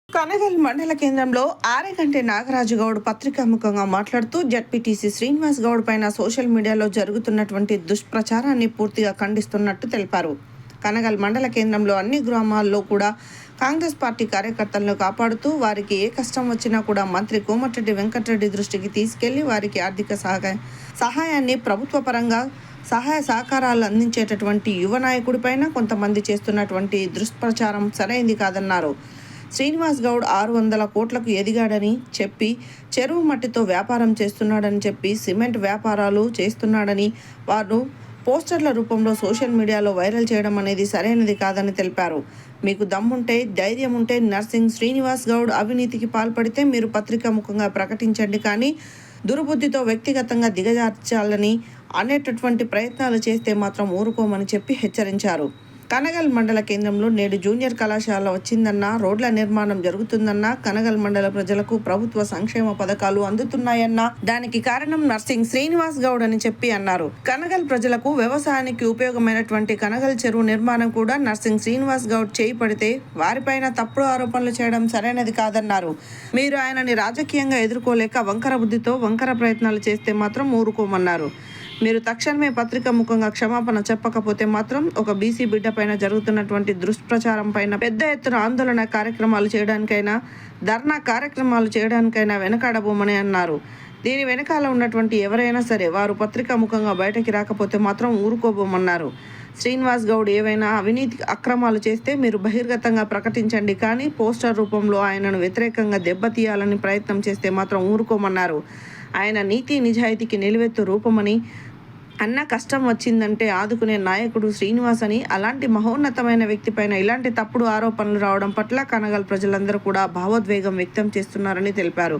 కనగల్ మండల కేంద్రంలో ఆరేగంటి నాగరాజు గౌడ్ పత్రికాముఖంగా మాట్లాడుతూ జెడ్పీటీసీ శ్రీనివాస్ గౌడ్ పైన సోషల్ మీడియాలో జరుగుతున్నటువంటి దుష్ప్రచారాన్ని పూర్తిగా ఖండిస్తున్నట్టు తెలిపారు. కనగల్ మండల కేంద్రంలో అన్ని గ్రామాల్లో కూడా కాంగ్రెస్ పార్టీ కార్యకర్తలను కాపాడుతూ వారికి ఏ కష్టం వచ్చినా కూడా మంత్రి కోమటిరెడ్డి వెంకటరెడ్డి దృష్టికి తీసుకెళ్లి వారికి ఆర్థిక సహాయాన్ని ప్రభుత్వ పరంగా సహాయ సహకారాలు అందించేటటువంటి యువ నాయకుడిపైన కొంతమంది చేస్తున్నటువంటి దుష్ప్రచారం సరైంది కాదన్నారు. శ్రీనివాస్ గౌడ్ 600 కోట్లకు ఎదిగాడని చెప్పి చెరువు మట్టితో వ్యాపారం చేస్తున్నాడని చెప్పి సిమెంట్ వ్యాపారాలు చేస్తున్నాడని వారు పోస్టర్ల రూపంలో సోషల్ మీడియాలో వైరల్ చేయడం అనేది సరైనది కాదని తెలిపారు. మీకు దమ్ముంటే ధైర్యం ఉంటే నర్సింగ్ శ్రీనివాస్ గౌడ్ అవినీతికి పాల్పడితే మీరు పత్రికాముఖంగా ప్రకటించండి, కానీ దుర్బుద్ధితో వ్యక్తిగతంగా దిగజార్చాలని అనేటటువంటి ప్రయత్నాలు చేస్తే మాత్రం ఊరుకోమని చెప్పి హెచ్చరించారు. కనగల్ మండల కేంద్రంలో నేడు జూనియర్ కళాశాల వచ్చిందన్నా, రోడ్ల నిర్మాణం జరుగుతుందన్నా, కనగల్ మండల ప్రజలకు ప్రభుత్వ సంక్షేమ పథకాలు అందుతున్నాయన్నా దానికి కారణం నర్సింగ్ శ్రీనివాస్ గౌడ్ అని చెప్పి అన్నారు. కనగల్ ప్రజలకు వ్యవసాయానికి ఉపయోగమైనటువంటి కనగల్ చెరువు నిర్మాణం కూడా నర్సింగ్ శ్రీనివాస్ గౌడ్ చేయి పడితే వారిపైన తప్పుడు ఆరోపణలు చేయడం సరైనది కాదన్నారు. మీరు ఆయనని రాజకీయంగా ఎదుర్కోలేక వంకర బుద్ధితో వంకర ప్రయత్నాలు చేస్తే మాత్రం ఊరుకోమన్నారు. మీరు తక్షణమే పత్రికా ముఖంగా క్షమాపణ చెప్పకపోతే మాత్రం ఒక బీసీ బిడ్డ పైన జరుగుతున్నటువంటి దుష్ప్రచారం పైన పెద్ద ఎత్తున ఆందోళన కార్యక్రమాలు చేయడానికైనా, ధర్నా కార్యక్రమాలు చేయడానికైనా వెనకాడబోమని అన్నారు. దీని వెనకాల ఉన్నటువంటి ఎవరైనా సరే వారు పత్రికా ముఖంగా బయటకి రాకపోతే మాత్రం ఊరుకోబోమన్నారు. శ్రీనివాస్ గౌడ్ ఏవైనా అవినీతి అక్రమాలు చేస్తే మీరు బహిర్గతంగా ప్రకటించండి, కానీ పోస్టర్ రూపంలో ఆయనను వ్యతిరేకంగా దెబ్బతీయాలని ప్రయత్నం చేస్తే మాత్రం ఊరుకోమన్నారు. ఆయన నీతి నిజాయితీకి నిలువెత్తు రూపమని, అన్న కష్టం వచ్చిందంటే ఆదుకునే నాయకుడు శ్రీనివాస్ అని, అలాంటి మహోన్నతమైన వ్యక్తిపైన ఇలాంటి తప్పుడు ఆరోపణలు రావడం పట్ల కనగల్ ప్రజలందరూ కూడా భావోద్వేగం వ్యక్తం చేస్తున్నారని తెలిపారు.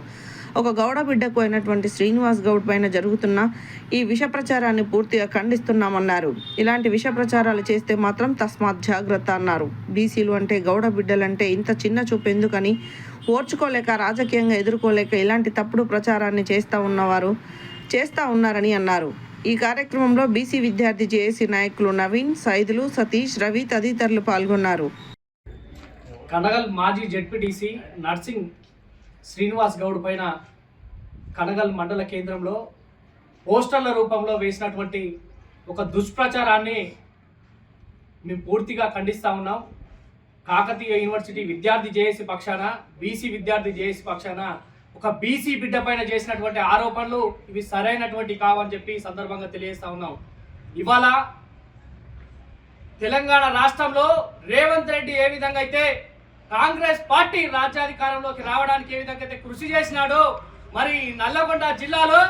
ఒక గౌడ బిడ్డకు అయినటువంటి శ్రీనివాస్ గౌడ్ పైన జరుగుతున్న ఈ విష ప్రచారాన్ని పూర్తిగా ఖండిస్తున్నామన్నారు. ఇలాంటి విష ప్రచారాలు చేస్తే మాత్రం తస్మాత్ జాగ్రత్త అన్నారు. బీసీలు అంటే గౌడ బిడ్డలంటే ఇంత చిన్న చూపు ఎందుకని, ఓర్చుకోలేక రాజకీయంగా ఎదుర్కోలేక ఇలాంటి తప్పుడు ప్రచారాన్ని చేస్తూ ఉన్నారని అన్నారు. ఈ కార్యక్రమంలో బీసీ విద్యార్థి జేఏసీ నాయకులు నవీన్, సైదులు, సతీష్, రవి తదితరులు పాల్గొన్నారు. కనగల్ మాజీ జెడ్పీటీసీ నర్సింగ్ శ్రీనివాస్ గౌడ్ పైన కనగల్ మండల కేంద్రంలో పోస్టర్ల రూపంలో వేసినటువంటి ఒక దుష్ప్రచారాన్ని మేము పూర్తిగా ఖండిస్తూ ఉన్నాం. కాకతీయ యూనివర్సిటీ విద్యార్థి జేఏసీ పక్షాన, బీసీ విద్యార్థి జేఏసీ పక్షాన ఒక బీసీ బిడ్డ పైన చేసినటువంటి ఆరోపణలు ఇవి సరైనటువంటి కావని చెప్పి ఈ సందర్భంగా తెలియజేస్తా ఉన్నాం. ఇవాళ తెలంగాణ రాష్ట్రంలో రేవంత్ రెడ్డి ఏ విధంగా అయితే కాంగ్రెస్ పార్టీ రాజ్యాధికారంలోకి రావడానికి ఏ విధంగా అయితే కృషి చేసినాడో, మరి నల్లగొండ జిల్లాలో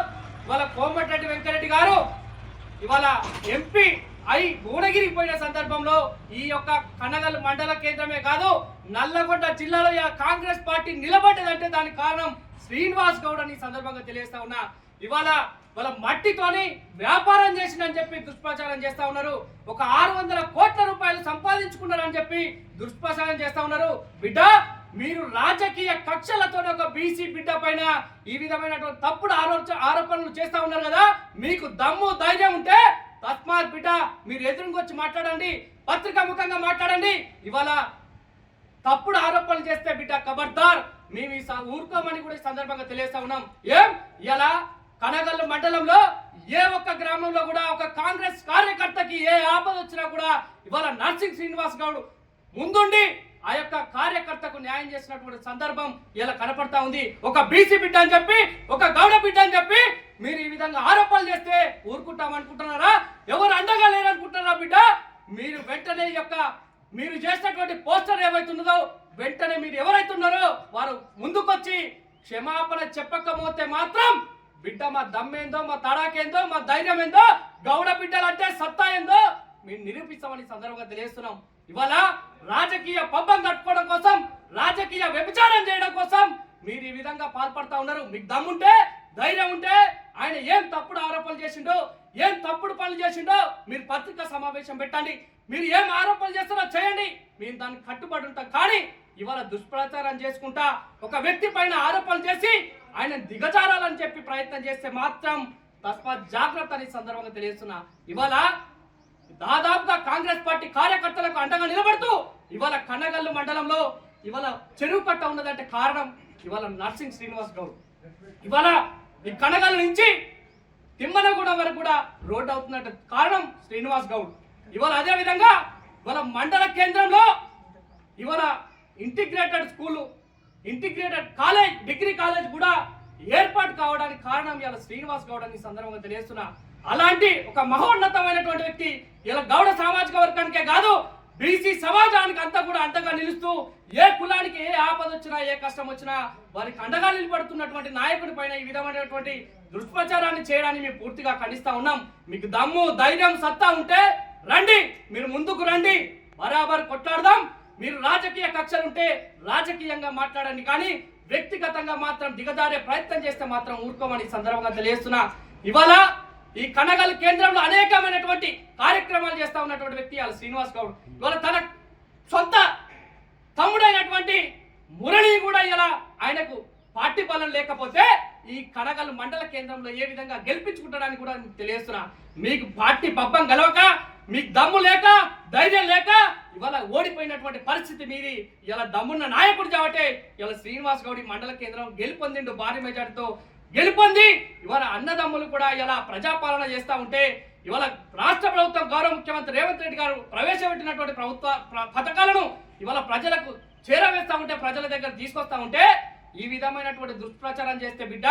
ఇవాళ కోమటిరెడ్డి వెంకటరెడ్డి గారు ఇవాళ ఎంపీ అయి భువనగిరికి పోయిన సందర్భంలో ఈ యొక్క కనగల్ మండల కేంద్రమే కాదు నల్లగొండ జిల్లాలో కాంగ్రెస్ పార్టీ నిలబడ్డదంటే దానికి కారణం శ్రీనివాస్ గౌడ్ అని సందర్భంగా తెలియజేస్తా ఉన్నా. ఇవాళ వాళ్ళ మట్టితోని వ్యాపారం చేసిందని చెప్పి దుష్ప్రచారం చేస్తా ఉన్నారు. ఒక 600 కోట్ల రూపాయలు సంపాదించుకున్నారని చెప్పి దుష్ప్రచారం చేస్తా ఉన్నారు. బిడ్డ, మీరు రాజకీయ కక్షలతో ఒక బీసీ బిడ్డ పైన ఈ విధమైనటువంటి తప్పుడు ఆరోపణలు చేస్తా ఉన్నారు కదా. మీకు దమ్ము ధైర్యం ఉంటే తస్మాత్ బిడ్డ మీరు ఎదురుకొచ్చి మాట్లాడండి, పత్రికా ముఖంగా మాట్లాడండి. ఇవాళ తప్పుడు ఆరోపణలు చేస్తే బిడ్డ ఖబర్దార్, మేము ఈ ఊరుకోమని కూడా ఈ సందర్భంగా తెలియజేస్తా ఉన్నాం. ఇలా కనగల్ మండలంలో ఏ ఒక్క గ్రామంలో కూడా ఒక కాంగ్రెస్ కార్యకర్తకి ఏ ఆపద వచ్చినా కూడా ఇవాళ నర్సింగ్ శ్రీనివాస్ గౌడ్ ముందుండి ఆ యొక్క కార్యకర్తకు న్యాయం చేసినటువంటి సందర్భం ఇలా కనపడతా ఉంది. ఒక బీసీ బిడ్డ అని చెప్పి, ఒక గౌడ బిడ్డ అని చెప్పి మీరు ఈ విధంగా ఆరోపణలు చేస్తే ఊరుకుంటామనుకుంటున్నారా? ఎవరు అండగా లేరనుకుంటున్నారా? బిడ్డ, మీరు వెంటనే మీరు చేసినటువంటి పోస్టర్ ఏవైతున్నదో వెంటనే మీరు ఎవరైతున్నారో వారు ముందుకొచ్చి క్షమాపణ చెప్పకపోతే మాత్రం బిడ్డ మా దమ్మేందో, మా తడాకేందో, మా ధైర్యం ఏందో, గౌడ బిడ్డలంటే సత్తా ఏందో మేము నిరూపిస్తామని సందర్భంగా తెలియజేస్తున్నాం. ఇవాళ రాజకీయ పబ్బం కట్టుకోవడం కోసం రాజకీయ వ్యభిచారం చేయడం కోసం మీరు ఈ విధంగా పాల్పడతా ఉన్నారు. మీకు దమ్ముంటే, ధైర్యం ఉంటే ఆయన ఏం తప్పుడు ఆరోపణలు చేసిండో, ఏం తప్పుడు పనులు చేసిండో మీరు పత్రికా సమావేశం పెట్టండి. మీరు ఏం ఆరోపణలు చేస్తారో చేయండి, మేము దానికి కట్టుబడి ఉంటాం. కానీ ఇవాళ దుష్ప్రచారం చేసుకుంటా ఒక వ్యక్తి పైన ఆరోపణలు చేసి ఆయన దిగజారాలని చెప్పి ప్రయత్నం చేస్తే మాత్రం తస్మాత్ జాగ్రత్త అని సందర్భంగా తెలియజేస్తున్నా. ఇవాళ దాదాపుగా కాంగ్రెస్ పార్టీ కార్యకర్తలకు అండగా నిలబడుతూ ఇవాళ కన్నగల్లు మండలంలో ఇవాళ చెరువు కట్ట ఉన్నదంటే కారణం ఇవాళ నర్సింగ్ శ్రీనివాస్ గౌడ్. ఇవాళ ఈ కనగల్ నుంచి తిమ్మనగూడ వరకు కూడా రోడ్డు అవుతున్నట్టు కారణం శ్రీనివాస్ గౌడ్. ఇవాళ అదే విధంగా ఇవాళ మండల కేంద్రంలో ఇవాళ integrated school, integrated college, degree college కూడా ఏర్పాటు కావడానికి కారణం ఇవాళ శ్రీనివాస్ గౌడ్ అని సందర్భంగా తెలియజేస్తున్నా. అలాంటి ఒక మహోన్నతమైనటువంటి వ్యక్తి ఇలా గౌడ సామాజిక వర్గానికే కాదు బీసీ సమాజానికి అంతా కూడా అండగా నిలుస్తూ ఏ కులానికి ఏ ఆపద వచ్చినా ఏ కష్టం వచ్చినా వారికి అండగా నిలబడుతున్నటువంటి నాయకుడి పైన ఈ విధమైనటువంటి దుష్ప్రచారాన్ని చేయడాన్ని మేము పూర్తిగా ఖండిస్తా ఉన్నాం. మీకు దమ్ము, ధైర్యం, సత్తా ఉంటే రండి, మీరు ముందుకు రండి, బరాబర్ కొట్లాడదాం. మీరు రాజకీయ కక్షలుంటే రాజకీయంగా మాట్లాడండి, కానీ వ్యక్తిగతంగా మాత్రం దిగజారే ప్రయత్నం చేస్తే మాత్రం ఊరుకోమని సందర్భంగా తెలియజేస్తున్నా. ఇవాళ ఈ కనగల్ కేంద్రంలో అనేకమైనటువంటి కార్యక్రమాలు చేస్తా ఉన్నటువంటి వ్యక్తి ఇవాళ శ్రీనివాస్ గౌడ్. ఇవాళ తన సొంత తమ్ముడైనటువంటి మురళి కూడా ఇలా ఆయనకు పార్టీ బలం లేకపోతే ఈ కనగల్ మండల కేంద్రంలో ఏ విధంగా గెలిపించుకుంటాడని కూడా తెలియజేస్తున్నా. మీకు పార్టీ పబ్బం గెలవక, మీకు దమ్ము లేక, ధైర్యం లేక ఇవాళ ఓడిపోయినటువంటి పరిస్థితి మీది. ఇలా దమ్మున్న నాయకుడు కాబట్టి ఇలా శ్రీనివాస్ గౌడ్ మండల కేంద్రం గెలుపొందిండు, భారీ మెజార్టీతో గెలుపొంది ఇవాళ అన్నదమ్ములు కూడా ఇలా ప్రజాపాలన చేస్తూ ఉంటే ఇవాళ రాష్ట్ర ప్రభుత్వం గౌరవ ముఖ్యమంత్రి రేవంత్ రెడ్డి గారు ప్రవేశపెట్టినటువంటి ప్రభుత్వ పథకాలను ఇవాళ ప్రజలకు చేరవేస్తా ఉంటే, ప్రజల దగ్గర తీసుకొస్తా ఉంటే ఈ విధమైనటువంటి దుష్ప్రచారం చేస్తే బిడ్డ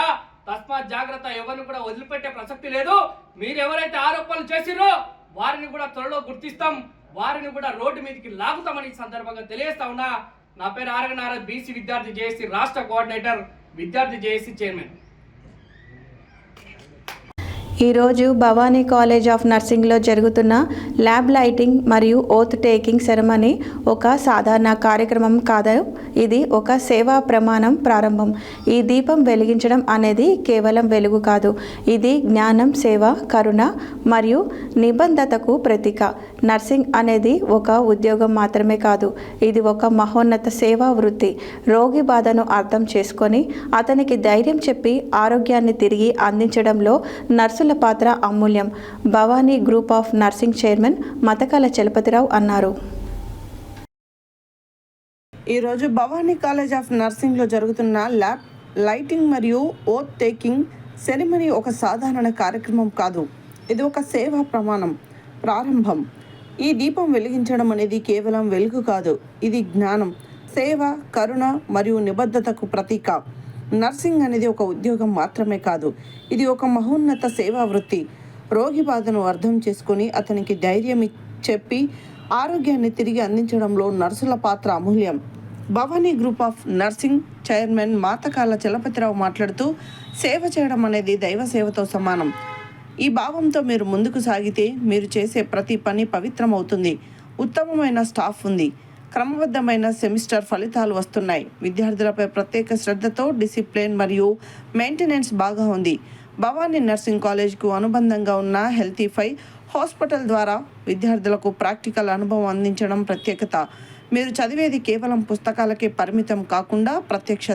తస్మాత్ జాగ్రత్త, ఎవరిని కూడా వదిలిపెట్టే ప్రసక్తి లేదు. మీరు ఎవరైతే ఆరోపణలు చేసిరో వారిని కూడా త్వరలో గుర్తిస్తాం, వారిని కూడా రోడ్డు మీదకి లాగుతామని సందర్భంగా తెలియజేస్తా ఉన్నా. నా పేరు ఆరగ నారద్, బీసీ విద్యార్థి జేఏసీ రాష్ట్ర కోఆర్డినేటర్, విద్యార్థి జేఏసీ చైర్మన్. ఈరోజు భవానీ కాలేజ్ ఆఫ్ నర్సింగ్లో జరుగుతున్న ల్యాబ్ లైటింగ్ మరియు ఓత్ టేకింగ్ సెరమనీ ఒక సాధారణ కార్యక్రమం కాదు, ఇది ఒక సేవా ప్రమాణం ప్రారంభం. ఈ దీపం వెలిగించడం అనేది కేవలం వెలుగు కాదు, ఇది జ్ఞానం, సేవ, కరుణ మరియు నిబద్ధతకు ప్రతీక. నర్సింగ్ అనేది ఒక ఉద్యోగం మాత్రమే కాదు, ఇది ఒక మహోన్నత సేవా వృత్తి. రోగి బాధను అర్థం చేసుకొని అతనికి ధైర్యం చెప్పి ఆరోగ్యాన్ని తిరిగి అందించడంలో నర్సుల పాత్ర అమూల్యం. Bhavani group of nursing chairman Mathakala Chalapathirao అన్నారు. ఈరోజు భవానీ కాలేజ్ ఆఫ్ నర్సింగ్లో జరుగుతున్న ల్యాబ్ లైటింగ్ మరియు ఓత్ టేకింగ్ సెరిమనీ ఒక సాధారణ కార్యక్రమం కాదు, ఇది ఒక సేవా ప్రమాణం ప్రారంభం. ఈ దీపం వెలిగించడం అనేది కేవలం వెలుగు కాదు, ఇది జ్ఞానం, సేవ, కరుణ మరియు నిబద్ధతకు ప్రతీక. నర్సింగ్ అనేది ఒక ఉద్యోగం మాత్రమే కాదు, ఇది ఒక మహోన్నత సేవా వృత్తి. రోగి బాధను అర్థం చేసుకొని అతనికి ధైర్యం చెప్పి ఆరోగ్యాన్ని తిరిగి అందించడంలో నర్సుల పాత్ర అమూల్యం. Bhavani group of nursing chairman Mathakala Chalapathirao మాట్లాడుతూ, సేవ చేయడం అనేది దైవ సేవతో సమానం. ఈ భావంతో మీరు ముందుకు సాగితే మీరు చేసే ప్రతి పని పవిత్రమవుతుంది. ఉత్తమమైన స్టాఫ్ ఉంది, క్రమబద్ధమైన సెమిస్టర్ ఫలితాలు వస్తున్నాయి, విద్యార్థులపై ప్రత్యేక శ్రద్ధతో డిసిప్లిన్ మరియు మెయింటెనెన్స్ బాగా ఉంది. భవానీ నర్సింగ్ కాలేజ్కు అనుబంధంగా ఉన్న హెల్తీఫై హాస్పిటల్ ద్వారా విద్యార్థులకు ప్రాక్టికల్ అనుభవం అందించడం ప్రత్యేకత. మీరు చదివేది కేవలం పుస్తకాలకే పరిమితం కాకుండా ప్రత్యక్ష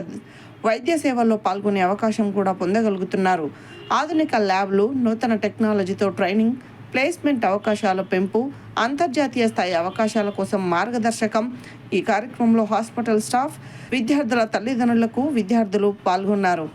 వైద్య సేవల్లో పాల్గొనే అవకాశం కూడా పొందగలుగుతున్నారు. ఆధునిక ల్యాబ్లు, నూతన టెక్నాలజీతో ట్రైనింగ్, ప్లేస్మెంట్ అవకాశాల పెంపు, అంతర్జాతీయ స్థాయి అవకాశాల కోసం మార్గదర్శకం. ఈ కార్యక్రమంలో హాస్పిటల్ స్టాఫ్, విద్యార్థుల తల్లిదండ్రులకు విద్యార్థులు పాల్గొన్నారు.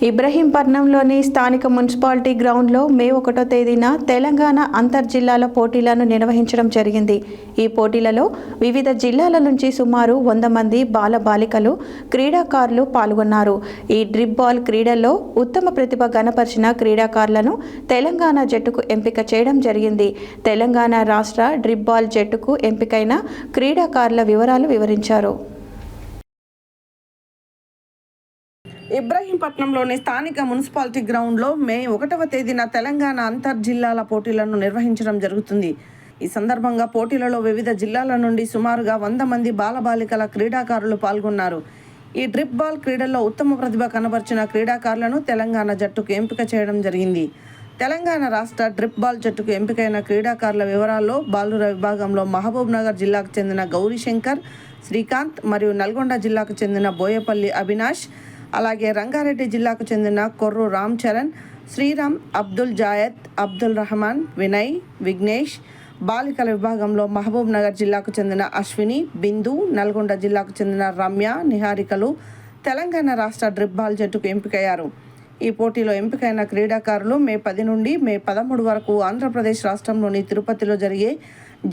ఇబ్రహీంపట్నంలోని స్థానిక మున్సిపాలిటీ గ్రౌండ్లో మే 1వ తేదీన తెలంగాణ అంతర్జిల్లాల పోటీలను నిర్వహించడం జరిగింది. ఈ పోటీలలో వివిధ జిల్లాల నుంచి సుమారు 100 మంది బాలబాలికలు క్రీడాకారులు పాల్గొన్నారు. ఈ డ్రిప్ బాల్ క్రీడల్లో ఉత్తమ ప్రతిభ కనపరిచిన క్రీడాకారులను తెలంగాణ జట్టుకు ఎంపిక చేయడం జరిగింది. తెలంగాణ రాష్ట్ర డ్రిప్ బాల్ జట్టుకు ఎంపికైన క్రీడాకారుల వివరాలు వివరించారు. ఇబ్రహీంపట్నంలోని స్థానిక మున్సిపాలిటీ గ్రౌండ్లో మే 1వ తేదీన తెలంగాణ అంతర్జిల్లాల పోటీలను నిర్వహించడం జరుగుతుంది. ఈ సందర్భంగా పోటీలలో వివిధ జిల్లాల నుండి సుమారుగా 100 మంది బాలబాలికల క్రీడాకారులు పాల్గొన్నారు. ఈ డ్రిప్ బాల్ క్రీడల్లో ఉత్తమ ప్రతిభ కనబర్చిన క్రీడాకారులను తెలంగాణ జట్టుకు ఎంపిక చేయడం జరిగింది. తెలంగాణ రాష్ట్ర డ్రిప్ బాల్ జట్టుకు ఎంపికైన క్రీడాకారుల వివరాల్లో బాలుర విభాగంలో మహబూబ్ నగర్ జిల్లాకు చెందిన గౌరీశంకర్, శ్రీకాంత్ మరియు నల్గొండ జిల్లాకు చెందిన బోయపల్లి అవినాష్, అలాగే రంగారెడ్డి జిల్లాకు చెందిన కొర్రు రామ్ చరణ్, శ్రీరామ్, అబ్దుల్ జాయద్, అబ్దుల్ రహమాన్, వినయ్, విఘ్నేష్. బాలికల విభాగంలో మహబూబ్ నగర్ జిల్లాకు చెందిన అశ్విని, బిందు, నల్గొండ జిల్లాకు చెందిన రమ్య, నిహారికలు తెలంగాణ రాష్ట్ర డ్రిప్ బాల్ జట్టుకు ఎంపికయ్యారు. ఈ పోటీలో ఎంపికైన క్రీడాకారులు మే 10 నుండి మే 13 వరకు ఆంధ్రప్రదేశ్ రాష్ట్రంలోని తిరుపతిలో జరిగే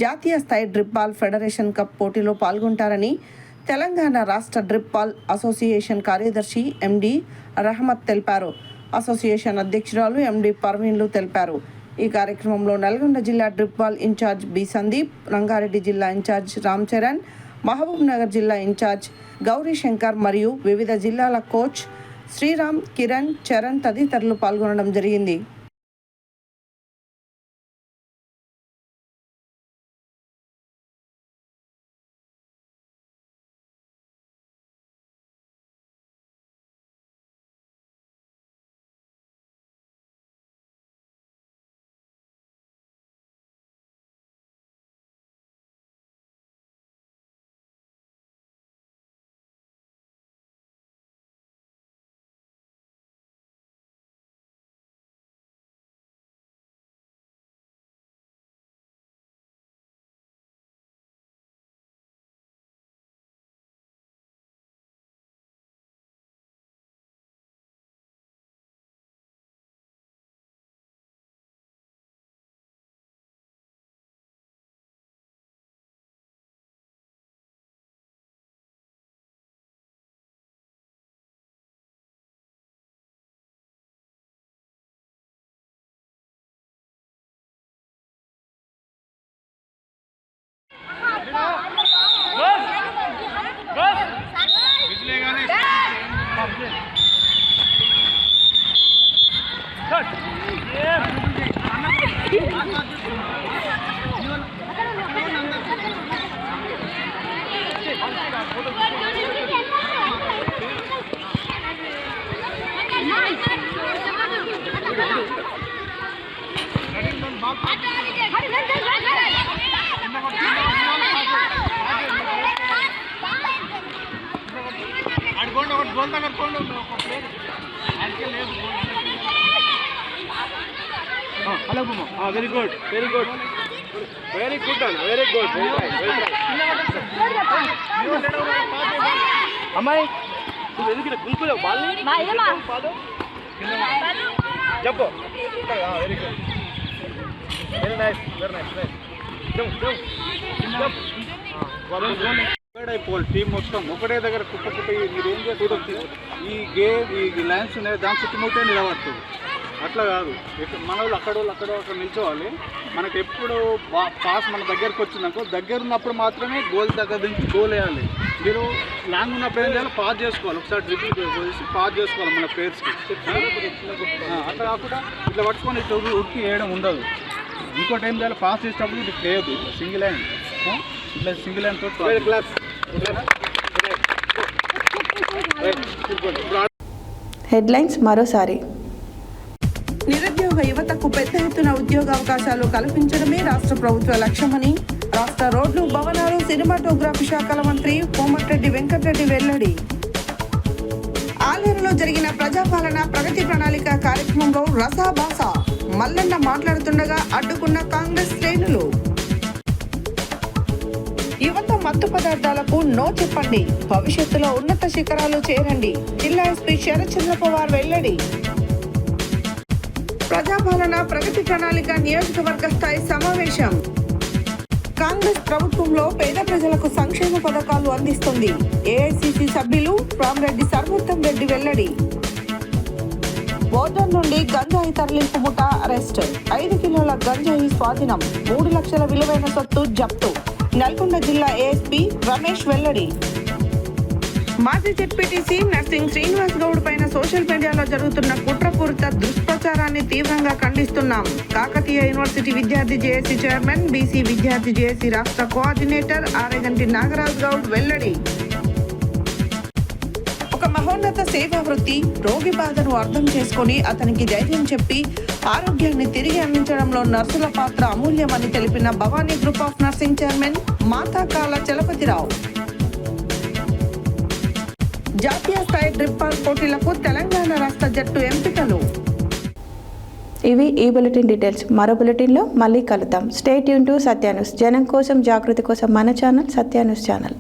జాతీయ స్థాయి డ్రిప్ బాల్ ఫెడరేషన్ కప్ పోటీలో పాల్గొంటారని తెలంగాణ రాష్ట్ర డ్రిప్ బాల్ అసోసియేషన్ కార్యదర్శి ఎండి రహమత్ తెలిపారు. అసోసియేషన్ అధ్యక్షురాలు ఎండి పర్వీన్లు తెలిపారు. ఈ కార్యక్రమంలో నల్గొండ జిల్లా drip ball incharge B Sandeep, Rangareddy జిల్లా ఇన్ఛార్జ్ రామ్ చరణ్, మహబూబ్ నగర్ జిల్లా ఇన్ఛార్జ్ గౌరీశంకర్ మరియు వివిధ జిల్లాల కోచ్ శ్రీరామ్, కిరణ్, చరణ్ తదితరులు పాల్గొనడం జరిగింది. Very good, very good, very good అన్న, వెరీ గుడ్, అమ్మాయి నువ్వు ఎందుకు గుంపులేవు బాల్ని చెప్పు. Very good, very nice, very nice, అయిపోవాలి. టీం మొత్తం ఒకటే దగ్గర కుట్ట మీరు ఏం చేస్తారు, ఈ లైన్స్ ఉన్నాయి దాని చుట్టుముట్టే నిలబడుతుంది. అట్లా కాదు, మన వాళ్ళు అక్కడ నిల్చోవాలి. మనకు ఎప్పుడు పాస్ మన దగ్గరకు వచ్చిందనుకో, దగ్గర ఉన్నప్పుడు మాత్రమే గోల్ దగ్గర నుంచి గోల్ వేయాలి. మీరు లాంగ్ ఉన్నప్పుడు ఏం చేయాలి, పాస్ చేసుకోవాలి. ఒకసారి డ్రిబుల్ చేసి పాస్ చేసుకోవాలి మన ప్లేయర్స్కి. అట్లా కాకుండా ఇట్లా పట్టుకొని ఇట్లా ఉరికి వేయడం ఉండదు. ఇంకోటి ఏం చేయాలి, పాస్ చేసేటప్పుడు ఇది లేదు, సింగిల్ హ్యాండ్, ఇట్లా సింగిల్ హ్యాండ్ తోటి. హెడ్లైన్స్ మరోసారి. నిరుద్యోగ యువతకు పెద్ద ఎత్తున ఉద్యోగ అవకాశాలు కల్పించడమే రాష్ట్ర ప్రభుత్వ లక్ష్యమని రాష్ట్ర రోడ్లు, భవనాలు, సినిమాటోగ్రఫీ శాఖల మంత్రి కోమటిరెడ్డి వెంకటరెడ్డి వెల్లడి. ఆలేరులో జరిగిన ప్రజాపాలన ప్రగతి ప్రణాళిక కార్యక్రమంలో రసాభాస మల్లన్న మాట్లాడుతుండగా అడ్డుకున్న కాంగ్రెస్ శ్రేణులు. యువత మత్తు పదార్థాలకు నో చెప్పండి. భవిష్యత్తులో ఉన్నత శిఖరాలు చేరండి. జిల్లా ఎస్పీ శరత్చంద్ర పవార్ వెల్లడి. ప్రజాపాలన ప్రగతి ప్రణాళిక నియోజకవర్గ స్థాయి సమావేశం. కాంగ్రెస్ ప్రభుత్వంలో పేద ప్రజలకు సంక్షేమ పథకాలు అందిస్తుంది. ఏఐసిసి సభ్యులు రామరెడ్డి సర్వోత్తం రెడ్డి వెల్లడి. బోర్డర్ నుండి గంజాయి తరలింపు ముఠా అరెస్ట్. 5 కిలోల గంజాయి స్వాధీనం. 3 లక్షల విలువైన సొత్తు జప్తు. నల్గొండ జిల్లా ఏఎస్పీ రమేష్ వెల్లడి. మాజీ జెడ్పీటీసీ నర్సింగ్ శ్రీనివాస్ గౌడ్ పైన సోషల్ మీడియాలో జరుగుతున్న కుట్రపూరిత దుష్ప్రచారాన్ని తీవ్రంగా ఖండిస్తున్నాం. కాకతీయ యూనివర్సిటీ విద్యార్థి జేఏసీ చైర్మన్, బీసీ విద్యార్థి జేఏసీ రాష్ట్ర కోఆర్డినేటర్ ఆరేగంటి నాగరాజ్ గౌడ్ వెల్లడి. ఒక మహోన్నత సేవా వృత్తి. రోగి బాధను అర్థం చేసుకుని అతనికి ధైర్యం చెప్పి ఆరోగ్యాన్ని తిరిగి అందించడంలో నర్సుల పాత్ర అమూల్యమని తెలిపిన Bhavani group of nursing chairman Mathakala Chalapathirao. జాతీయ స్థాయి డ్రిప్ బాల్ పోటీలకు తెలంగాణ రాష్ట్ర జట్టు ఎంపికలు. ఇవి ఈ బులెటిన్ డీటెయిల్స్. మరో బులెటిన్లో మళ్ళీ కలుద్దాం. Stay tune to Satya news. జనం కోసం, జాగృతి కోసం మన ఛానల్ సత్య న్యూస్ ఛానల్.